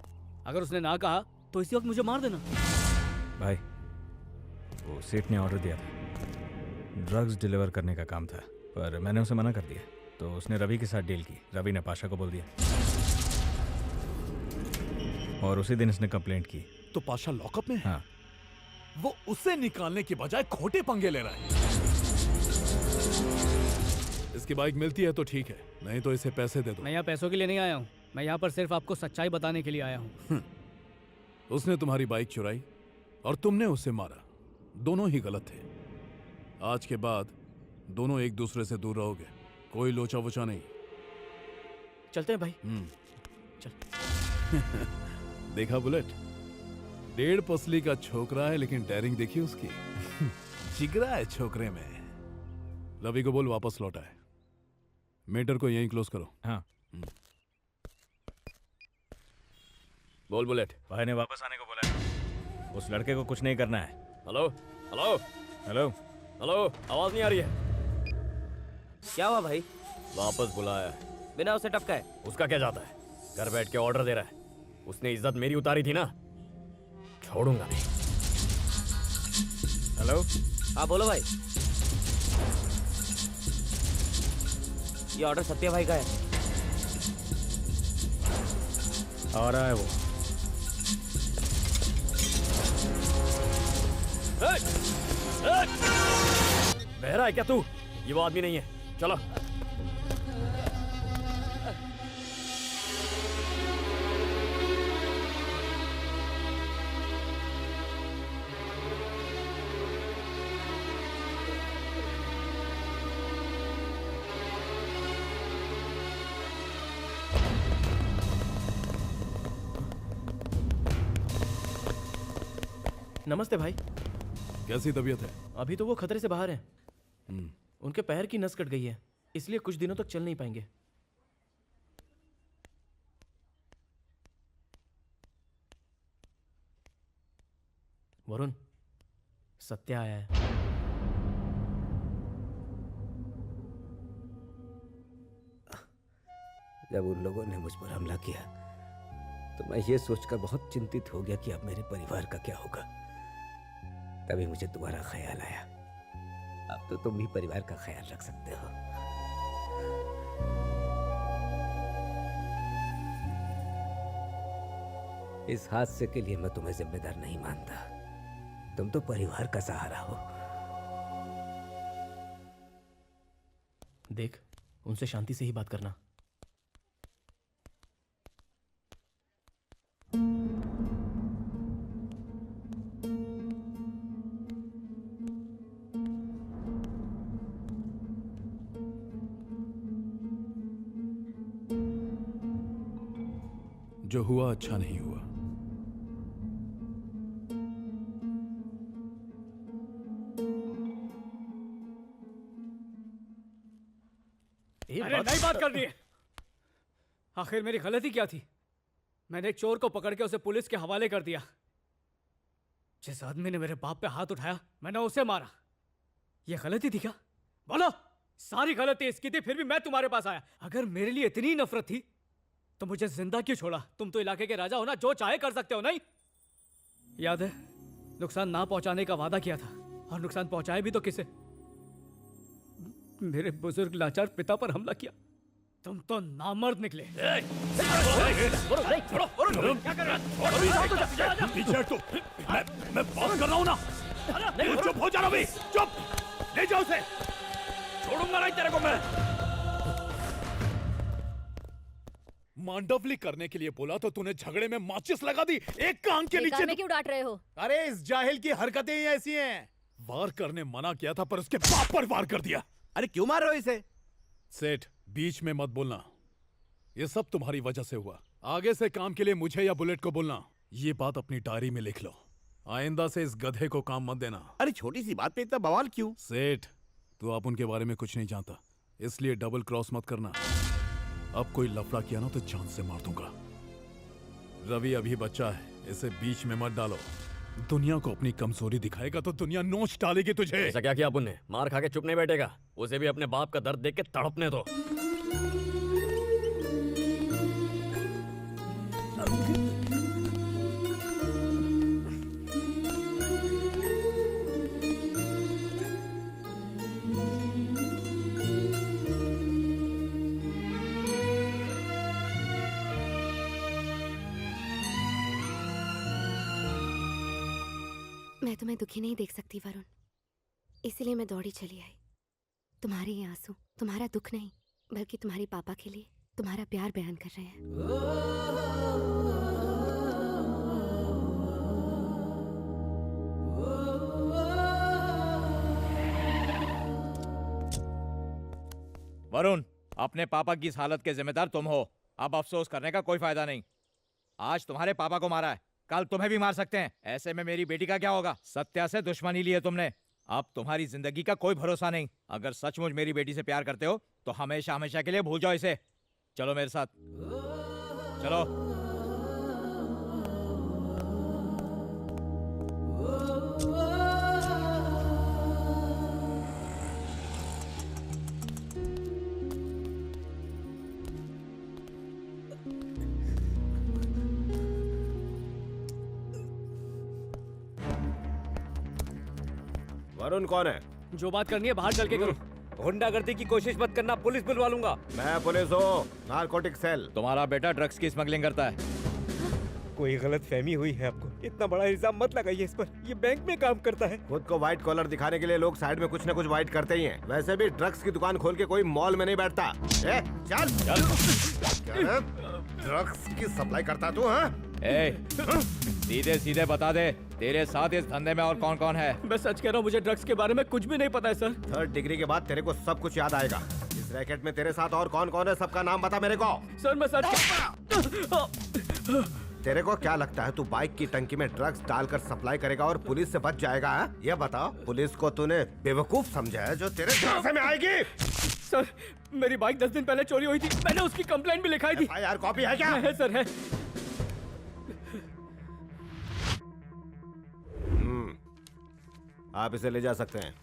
अगर उसने ना कहा तो इसी वक्त मुझे मार देना। भाई, वो सेठ ने ऑर्डर दिया था, ड्रग्स डिलीवर करने का काम था, पर मैंने उसे मना कर दिया। तो उसने रवि के साथ डील की। रवि ने पाशा को बोल दिया और उसी दिन इसने कंप्लेंट की। तो पाशा लॉकअप में है? हाँ। वो उसे निकालने की बजाय खोटे पंगे ले रहा है। इसकी बाइक मिलती है तो ठीक है, नहीं तो इसे पैसे दे दो। मैं यहाँ पैसों के लिए नहीं आया हूँ। मैं यहाँ पर सिर्फ आपको सच्चाई बताने के लिए आया हूँ। उसने तुम्हारी बाइक चुराई और तुमने उसे मारा। दोनों ही गलत थे। आज के बाद दोनों एक दूसरे से दूर रहोगे। कोई लोचा वोचा नहीं। चलते हैं भाई। चल। देखा बुलेट, 1.5 पसली का छोकरा है, लेकिन डेयरिंग देखी उसकी। जिगरा है छोकरे में। रवि को बोल वापस लौटा है। मेटर को यहीं क्लोज करो। हाँ। बोल बुलेट। भाई ने वापस आने को बोला है। उस लड़के को कुछ नहीं करना है। हेलो हेलो हेलो हेलो, आवाज नहीं आ रही है? क्या हुआ भाई? वापस बुलाया। बिना उसे टपका है। उसका क्या जाता है? घर बैठ के ऑर्डर दे रहा है। उसने इज्जत मेरी उतारी थी ना, छोड़ूंगा नहीं। हेलो। हाँ बोलो भाई। ये ऑर्डर सत्या भाई का है। आ रहा है वो। बहरा है क्या तू? ये वो आदमी नहीं है, चलो। नमस्ते भाई। कैसी तबीयत है? अभी तो वो खतरे से बाहर हैं। उनके पैर की नस कट गई है, इसलिए कुछ दिनों तक चल नहीं पाएंगे। वरुण, सत्या आया है। जब उन लोगों ने मुझ पर हमला किया तो मैं ये सोचकर बहुत चिंतित हो गया कि अब मेरे परिवार का क्या होगा। तभी मुझे तुम्हारा ख्याल आया। अब तो तुम भी परिवार का ख्याल रख सकते हो। इस हादसे के लिए मैं तुम्हें जिम्मेदार नहीं मानता। तुम तो परिवार का सहारा हो। देख, उनसे शांति से ही बात करना। जो हुआ अच्छा नहीं हुआ। अरे नहीं बात करनी है। आखिर मेरी गलती क्या थी? मैंने एक चोर को पकड़ के उसे पुलिस के हवाले कर दिया। जिस आदमी ने मेरे बाप पे हाथ उठाया मैंने उसे मारा। यह गलती थी क्या? बोलो। सारी गलती इसकी थी, फिर भी मैं तुम्हारे पास आया। अगर मेरे लिए इतनी नफरत थी तो मुझे जिंदा क्यों छोड़ा? तुम तो इलाके के राजा हो ना, जो चाहे कर सकते हो। नहीं याद है, नुकसान ना पहुंचाने का वादा किया था और नुकसान पहुंचाए भी तो किसे? मेरे बुजुर्ग लाचार पिता पर हमला किया। तुम तो नामर्द निकले। मैं बात कर रहा हूं ना। चुप हो जा रवि, चुप। ले जाओ उसे, छोड़ूंगा नहीं तेरे को मैं। मांडवली करने के लिए बोला तो तूने झगड़े में माचिस लगा दी। एक कान के नीचे में क्यों डांट रहे हो? अरे इस जाहिल की हरकतें ही ऐसी हैं। वार करने मना किया था पर उसके बाप पर वार कर दिया। अरे क्यों मार रहे हो इसे? सेठ, बीच में मत बोलना। ये सब तुम्हारी वजह से हुआ। आगे से काम के लिए मुझे या बुलेट को बोलना। ये बात अपनी डायरी में लिख लो। आइंदा से इस गधे को काम मत देना। अरे छोटी सी बात पे इतना बवाल क्यों? सेठ, तू आप उनके बारे में कुछ नहीं जानता, इसलिए डबल क्रॉस मत करना। अब कोई लफड़ा किया ना तो जान से मार दूंगा। रवि अभी बच्चा है, इसे बीच में मत डालो। दुनिया को अपनी कमजोरी दिखाएगा तो दुनिया नोच डालेगी तुझे। ऐसा क्या किया अपन ने? मार खा के चुप नहीं बैठेगा। उसे भी अपने बाप का दर्द देख के तड़पने दो। मैं तुम्हें दुखी नहीं देख सकती वरुण, इसीलिए मैं दौड़ी चली आई। तुम्हारे ये आंसू तुम्हारा दुख नहीं बल्कि तुम्हारे पापा के लिए तुम्हारा प्यार बयान कर रहे हैं। वरुण, अपने पापा की इस हालत के जिम्मेदार तुम हो। अब अफसोस करने का कोई फायदा नहीं। आज तुम्हारे पापा को मारा है, कल तुम्हें भी मार सकते हैं। ऐसे में मेरी बेटी का क्या होगा? सत्या से दुश्मनी ली है तुमने। अब तुम्हारी जिंदगी का कोई भरोसा नहीं। अगर सचमुच मेरी बेटी से प्यार करते हो तो हमेशा हमेशा के लिए भूल जाओ इसे। चलो मेरे साथ, चलो। वरुण कौन है? जो बात करनी है बाहर चल के करो। गुंडागर्दी की कोशिश मत करना, पुलिस बुलवा लूंगा। मैं पुलिस हूँ, नारकोटिक सेल। तुम्हारा बेटा ड्रग्स की स्मगलिंग करता है। कोई गलत फहमी हुई है आपको। इतना बड़ा इल्जाम मत लगाइए इस पर। ये बैंक में काम करता है। खुद को व्हाइट कॉलर दिखाने के लिए लोग साइड में कुछ न कुछ व्हाइट करते ही हैं। वैसे भी ड्रग्स की दुकान खोल के कोई मॉल में नहीं बैठता। ए, चल चल। ड्रग्स की सप्लाई करता तू? सीधे सीधे बता दे, तेरे साथ इस धंधे में और कौन कौन है? मैं सच कह रहा हूँ, मुझे ड्रग्स के बारे में कुछ भी नहीं पता है सर। 3rd डिग्री के बाद तेरे को सब कुछ याद आएगा। इस रैकेट में तेरे साथ और कौन कौन है, सबका नाम बता मेरे को। सर मैं सच तेरे को क्या लगता है तू बाइक की टंकी में ड्रग्स डालकर सप्लाई करेगा और पुलिस से बच जाएगा? ये बता, पुलिस को तूने बेवकूफ समझा है जो तेरे भरोसे में आएगी? सर मेरी बाइक 10 दिन पहले चोरी हुई थी, मैंने उसकी कंप्लेंट भी लिखाई थी। यार कॉपी है क्या? है सर, है। आप इसे ले जा सकते हैं।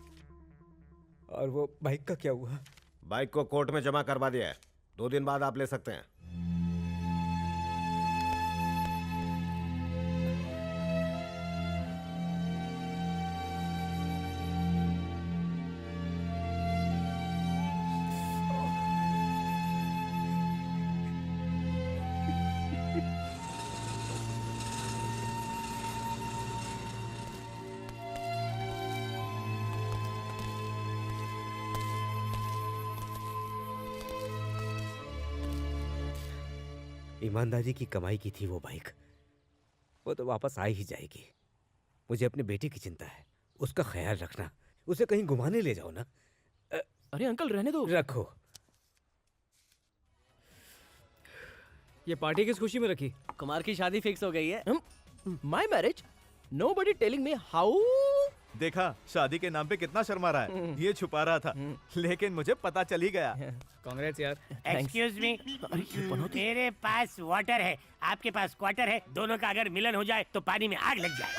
और वो बाइक का क्या हुआ? बाइक को कोर्ट में जमा करवा दिया है, 2 दिन बाद आप ले सकते हैं। ईमानदारी की कमाई की थी वो बाइक, वो तो वापस आ ही जाएगी। मुझे अपनी बेटी की चिंता है, उसका ख्याल रखना। उसे कहीं घुमाने ले जाओ ना। अरे अंकल रहने दो। रखो। ये पार्टी किस खुशी में रखी? कुमार की शादी फिक्स हो गई है। My marriage? Nobody telling me how. देखा शादी के नाम पे कितना शर्मा रहा है। ये छुपा रहा था, लेकिन मुझे पता चल ही गया। कांग्रेस यार। एक्सक्यूज मी, मेरे पास वाटर है, आपके पास क्वार्टर है, दोनों का अगर मिलन हो जाए तो पानी में आग लग जाए।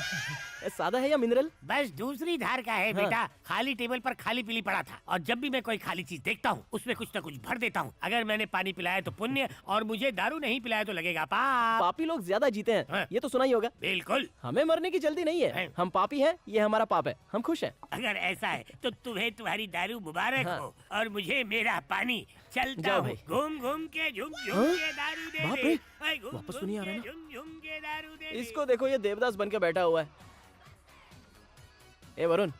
सादा है या मिनरल? बस दूसरी धार का है बेटा। खाली टेबल पर खाली पीली पड़ा था, और जब भी मैं कोई खाली चीज देखता हूँ उसमें कुछ न कुछ भर देता हूँ। अगर मैंने पानी पिलाया तो पुण्य, और मुझे दारू नहीं पिलाया तो लगेगा पाप। पापी लोग ज्यादा जीते हैं, ये तो सुना ही होगा। बिल्कुल। हमें मरने की जल्दी नहीं है। हम पापी हैं, ये हमारा पाप है, हम खुश हैं। अगर ऐसा है तो तुम्हें तुम्हारी दारू मुबारक हो, और मुझे मेरा पानी। चलता जाओ हूँ भाई। घूम घूम के झुम झुम हाँ? के दारू दे बाप दे। रे, ऐ घूम वापस तो घूम नहीं आ के रहा ना? झुम झुम के दारू दे दे। इसको देखो, ये देवदास बन के बैठा हुआ है। ए वरुण,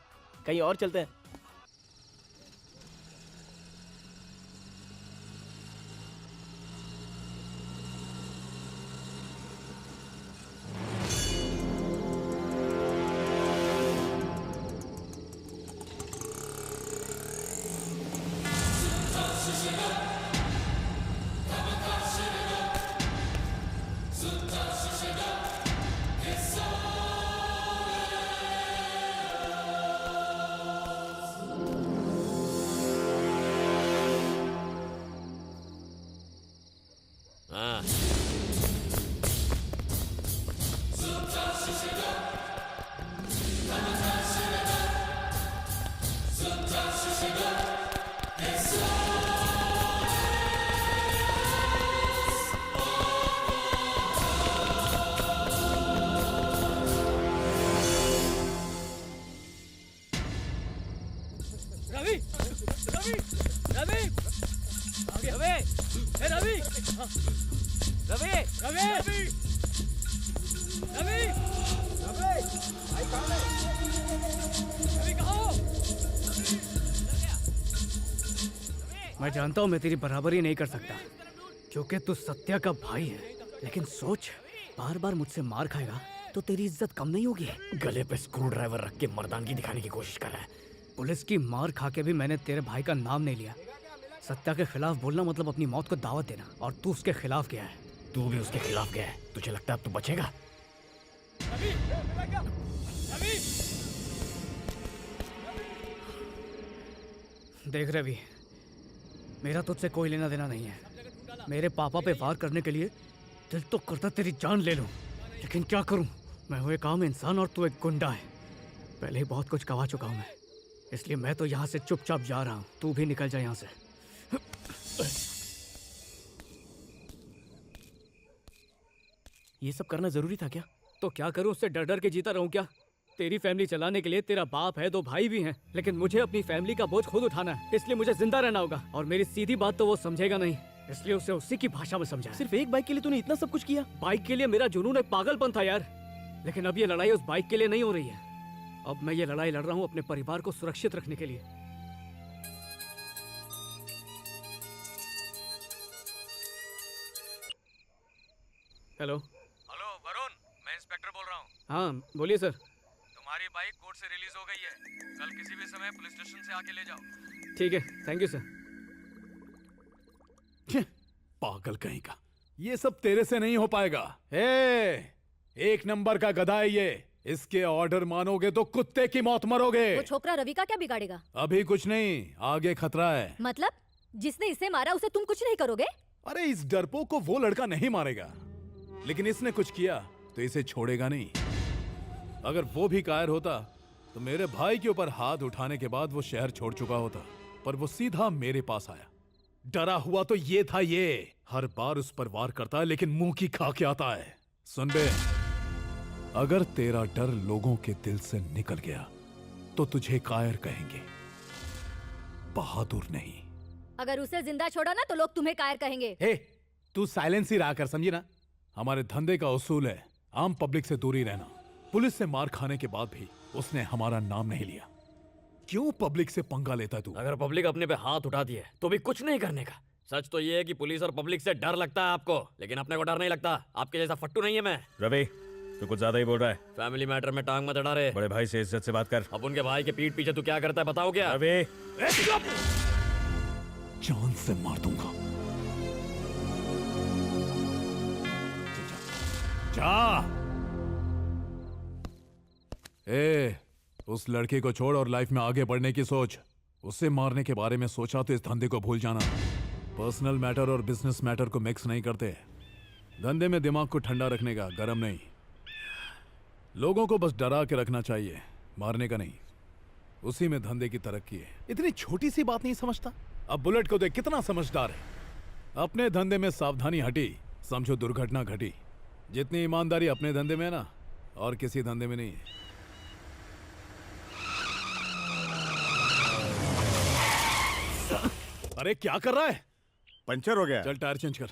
कहीं और चलते हैं। हाँ। रवि, रवि, रवि, आगे रवि, हे रवि, रवि, रवि, रवि, रवि, भाई कहाँ है? रवि कहाँ हो? मैं जानता हूँ मैं तेरी बराबरी नहीं कर सकता, क्योंकि तू सत्या का भाई है। लेकिन सोच, बार बार मुझसे मार खाएगा तो तेरी इज्जत कम नहीं होगी। गले पे स्क्रू ड्राइवर रख के मर्दानगी दिखाने की कोशिश कर रहा है। पुलिस की मार खा के भी मैंने तेरे भाई का नाम नहीं लिया। सत्या के खिलाफ बोलना मतलब अपनी मौत को दावत देना, और तू उसके खिलाफ गया है। तू भी उसके खिलाफ गया है। तुझे लगता है अब तू बचेगा? देख रवि, मेरा तुझसे कोई लेना देना नहीं है। मेरे पापा पे वार करने के लिए दिल तो करता तेरी जान ले लूं, लेकिन क्या करूं? मैं हूं एक आम इंसान और तू एक गुंडा है। पहले ही बहुत कुछ गवा चुका हूं मैं, इसलिए मैं तो यहाँ से चुपचाप जा रहा हूँ। तू भी निकल जा यहाँ से। ये सब करना जरूरी था क्या? तो क्या करूं, उससे डर डर के जीता रहूं क्या? तेरी फैमिली चलाने के लिए तेरा बाप है, 2 भाई भी हैं, लेकिन मुझे अपनी फैमिली का बोझ खुद उठाना है, इसलिए मुझे जिंदा रहना होगा। और मेरी सीधी बात तो वो समझेगा नहीं, इसलिए उसे उसी की भाषा में समझा। सिर्फ एक बाइक के लिए तूने इतना सब कुछ किया? बाइक के लिए मेरा जुनून एक पागलपन था यार, लेकिन अब ये लड़ाई उस बाइक के लिए नहीं हो रही है। अब मैं ये लड़ाई लड़ रहा हूँ अपने परिवार को सुरक्षित रखने के लिए। हेलो हेलो वरुण, मैं इंस्पेक्टर बोल रहा हूँ। हाँ बोलिए सर। तुम्हारी बाइक कोर्ट से रिलीज हो गई है, कल किसी भी समय पुलिस स्टेशन से आके ले जाओ। ठीक है, थैंक यू सर। पागल कहीं का, ये सब तेरे से नहीं हो पाएगा। एक नंबर का गधा है ये, इसके ऑर्डर मानोगे तो कुत्ते की मौत मरोगे। वो छोकरा रवि का क्या बिगाड़ेगा? अभी कुछ नहीं, आगे खतरा है। मतलब जिसने इसे मारा उसे तुम कुछ नहीं करोगे? अरे इस डरपोक को वो लड़का नहीं मारेगा, लेकिन इसने कुछ किया तो इसे छोड़ेगा नहीं। अगर वो भी कायर होता तो मेरे भाई के ऊपर हाथ उठाने के बाद वो शहर छोड़ चुका होता, पर वो सीधा मेरे पास आया। डरा हुआ तो ये था, ये हर बार उस पर वार करता है लेकिन मुंह की खा के आता है। सुन बे, अगर तेरा डर लोगों के दिल से निकल गया तो तुझे कायर कहेंगे, बहादुर नहीं। अगर उसे जिंदा छोड़ा ना तो लोग तुम्हें कायर कहेंगे। हे, तू साइलेंस ही रहा कर, समझी ना? हमारे धंधे का उसूल है आम पब्लिक से दूरी रहना। पुलिस से मार खाने के बाद भी उसने हमारा नाम नहीं लिया। क्यों पब्लिक से पंगा लेता तू? अगर पब्लिक अपने पे हाथ उठाती है तो भी कुछ नहीं करने का। सच तो ये है कि पुलिस और पब्लिक से डर लगता है आपको, लेकिन अपने को डर नहीं लगता। आपके जैसा फट्टू नहीं है मैं। रवि, तू कुछ ज्यादा ही बोल रहा है। फैमिली मैटर में टांग मत अड़ा रे। बड़े भाई से इज्जत से बात कर। अब उनके भाई के पीठ पीछे तू क्या करता है बताओ क्या? रवि, जान से मार दूंगा। जा। ए, उस लड़के को छोड़ और लाइफ में आगे बढ़ने की सोच। उसे मारने के बारे में सोचा तो इस धंधे को भूल जाना। पर्सनल मैटर और बिजनेस मैटर को मिक्स नहीं करते। धंधे में दिमाग को ठंडा रखने का, गरम नहीं। लोगों को बस डरा के रखना चाहिए, मारने का नहीं। उसी में धंधे की तरक्की है। इतनी छोटी सी बात नहीं समझता? अब बुलेट को देख कितना समझदार है। अपने धंधे में सावधानी हटी, समझो दुर्घटना घटी। जितनी ईमानदारी अपने धंधे में है ना, और किसी धंधे में नहीं है। अरे क्या कर रहा है? पंचर हो गया। चल टायर चेंज कर।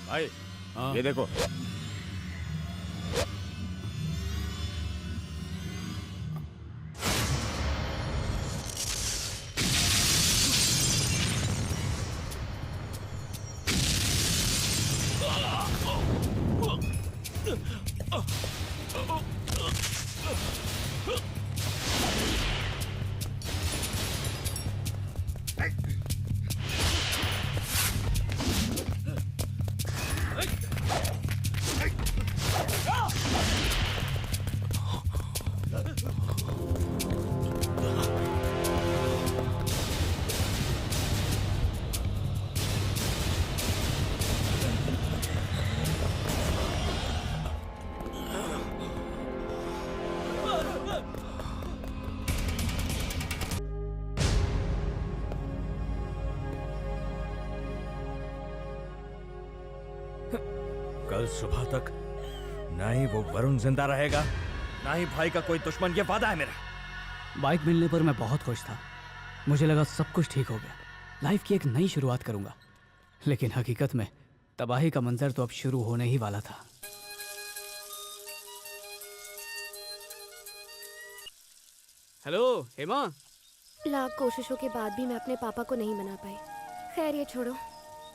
भाई, ये देखो। कल सुबह तक ना ही वो वरुण जिंदा रहेगा, ना ही भाई का कोई दुश्मन। ये वादा है मेरा। बाइक मिलने पर मैं बहुत खुश था। मुझे लगा सब कुछ ठीक हो गया, लाइफ की एक नई शुरुआत करूंगा। लेकिन हकीकत में तबाही का मंजर तो अब शुरू होने ही वाला था। हेलो हेमा। लाख कोशिशों के बाद भी मैं अपने पापा को नहीं मना पाई। खैर ये छोड़ो,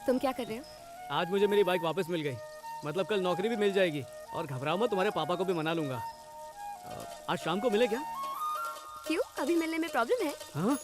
तुम क्या कर रहे हो? आज मुझे मेरी बाइक वापस मिल गई, मतलब कल नौकरी भी मिल जाएगी। और घबराओ मत, तुम्हारे पापा को भी मना लूंगा। आज शाम को मिले क्या? क्यों, अभी मिलने में प्रॉब्लम है? हाँ?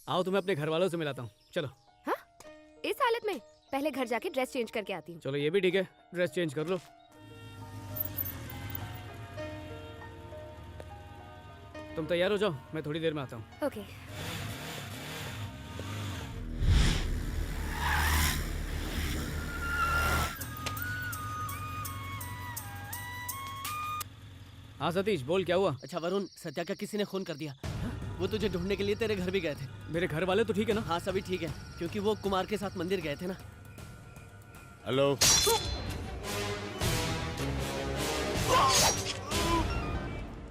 आओ तुम्हें अपने घर वालों से मिलाता हूँ, चलो। हाँ? इस हालत में? पहले घर जाके ड्रेस चेंज करके आती हूँ। चलो ये भी ठीक है, ड्रेस चेंज कर लो। तुम तैयार हो जाओ, मैं थोड़ी देर में आता हूँ। ओके। हाँ सतीश बोल, क्या हुआ? अच्छा वरुण, सत्या का किसी ने खून कर दिया। वो तुझे ढूंढने के लिए तेरे घर भी गए थे। मेरे घर वाले तो ठीक है ना? हाँ सभी ठीक है, क्योंकि वो कुमार के साथ मंदिर गए थे ना। हेलो।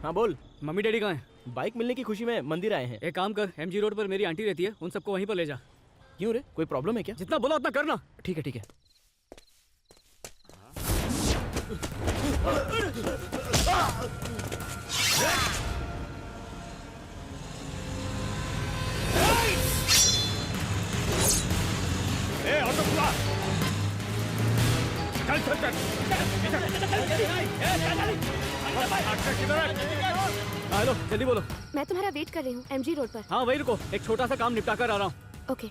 हाँ बोल। मम्मी डैडी कहाँ हैं? बाइक मिलने की खुशी में मंदिर आए हैं। एक काम कर, MG रोड पर मेरी आंटी रहती है, उन सबको वहीं पर ले जा। क्यों रे, कोई प्रॉब्लम है क्या? जितना बोला उतना करना। ठीक है ठीक है। ए ऑटो खुला चल चल चल हेलो जल्दी बोलो। मैं तुम्हारा वेट कर रही हूँ एमजी रोड पर। हाँ वही रुको, एक छोटा सा काम निपटा कर आ रहा हूँ। ओके।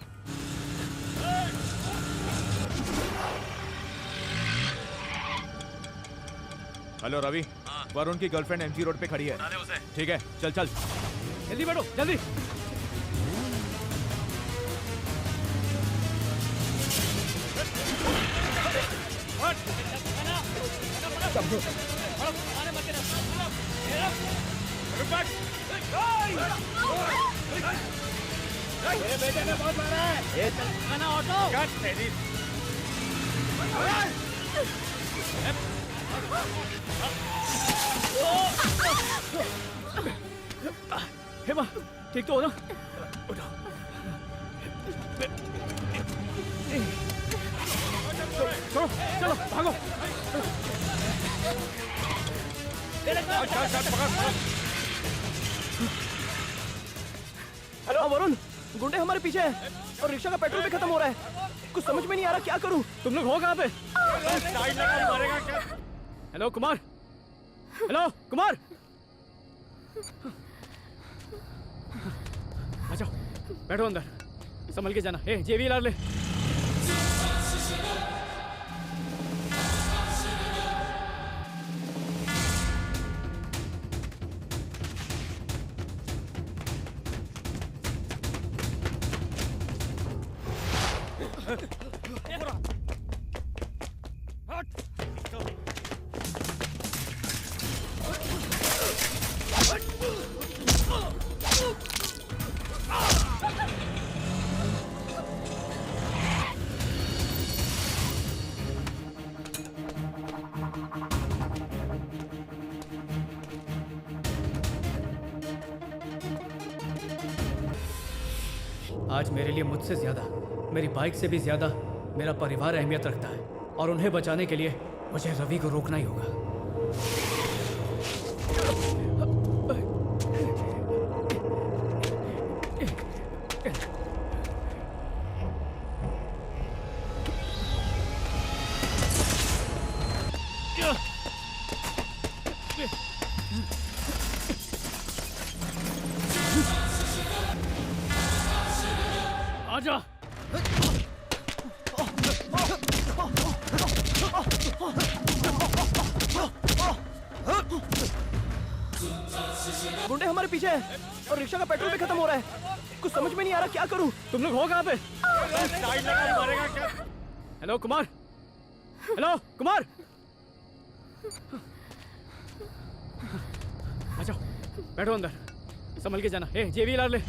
हेलो रवि, वरुण की गर्लफ्रेंड एमजी रोड पे खड़ी है। ठीक है, चल चल जल्दी बैठो जल्दी। मेरे बेटे ने बहुत मारा है। ये चल ऑटो कट तेरी। हेमा ठीक तो हो ना? चलो चलो भागो। हेलो वरुण, गुंडे हमारे पीछे हैं और रिक्शा का पेट्रोल भी खत्म हो रहा है। कुछ समझ में नहीं आ रहा क्या करूं। तुम लोग हो कहाँ पे? हेलो कुमार, हेलो कुमार, आ जाओ बैठो अंदर, संभल के जाना। ए जेवीएल ले। आज मेरे लिए मुझसे ज्यादा, मेरी बाइक से भी ज्यादा मेरा परिवार अहमियत रखता है और उन्हें बचाने के लिए मुझे रवि को रोकना ही होगा। आजा। गुंडे हमारे पीछे हैं और रिक्शा का पेट्रोल भी खत्म हो रहा है। कुछ समझ में नहीं आ रहा क्या करूं। तुम लोग हो कहाँ पे? हेलो कुमार, हेलो कुमार, आ जाओ बैठो अंदर, संभल के जाना। ए जेवीएल ले।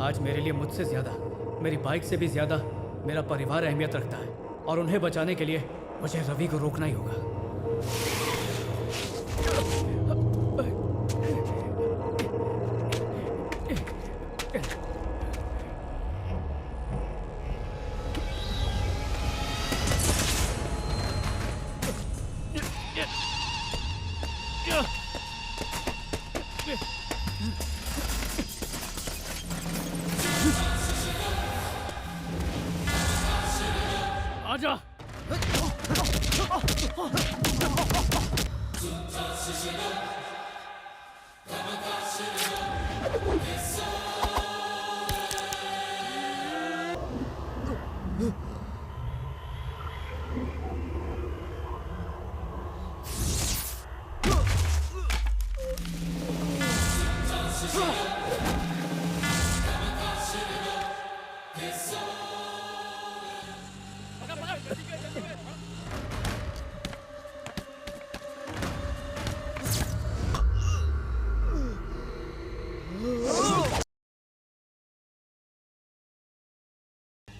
आज मेरे लिए मुझसे ज्यादा, मेरी बाइक से भी ज्यादा मेरा परिवार अहमियत रखता है और उन्हें बचाने के लिए मुझे रवि को रोकना ही होगा। आजा।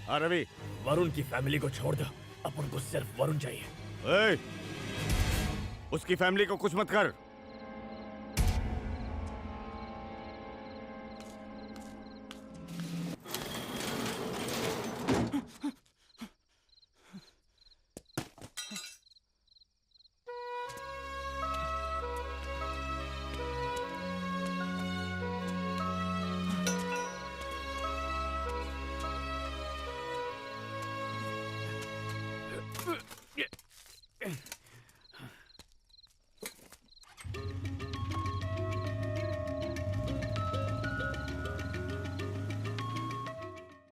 हाँ रवि, वरुण की फैमिली को छोड़ दो, अपन को सिर्फ वरुण चाहिए। उसकी फैमिली को कुछ मत कर।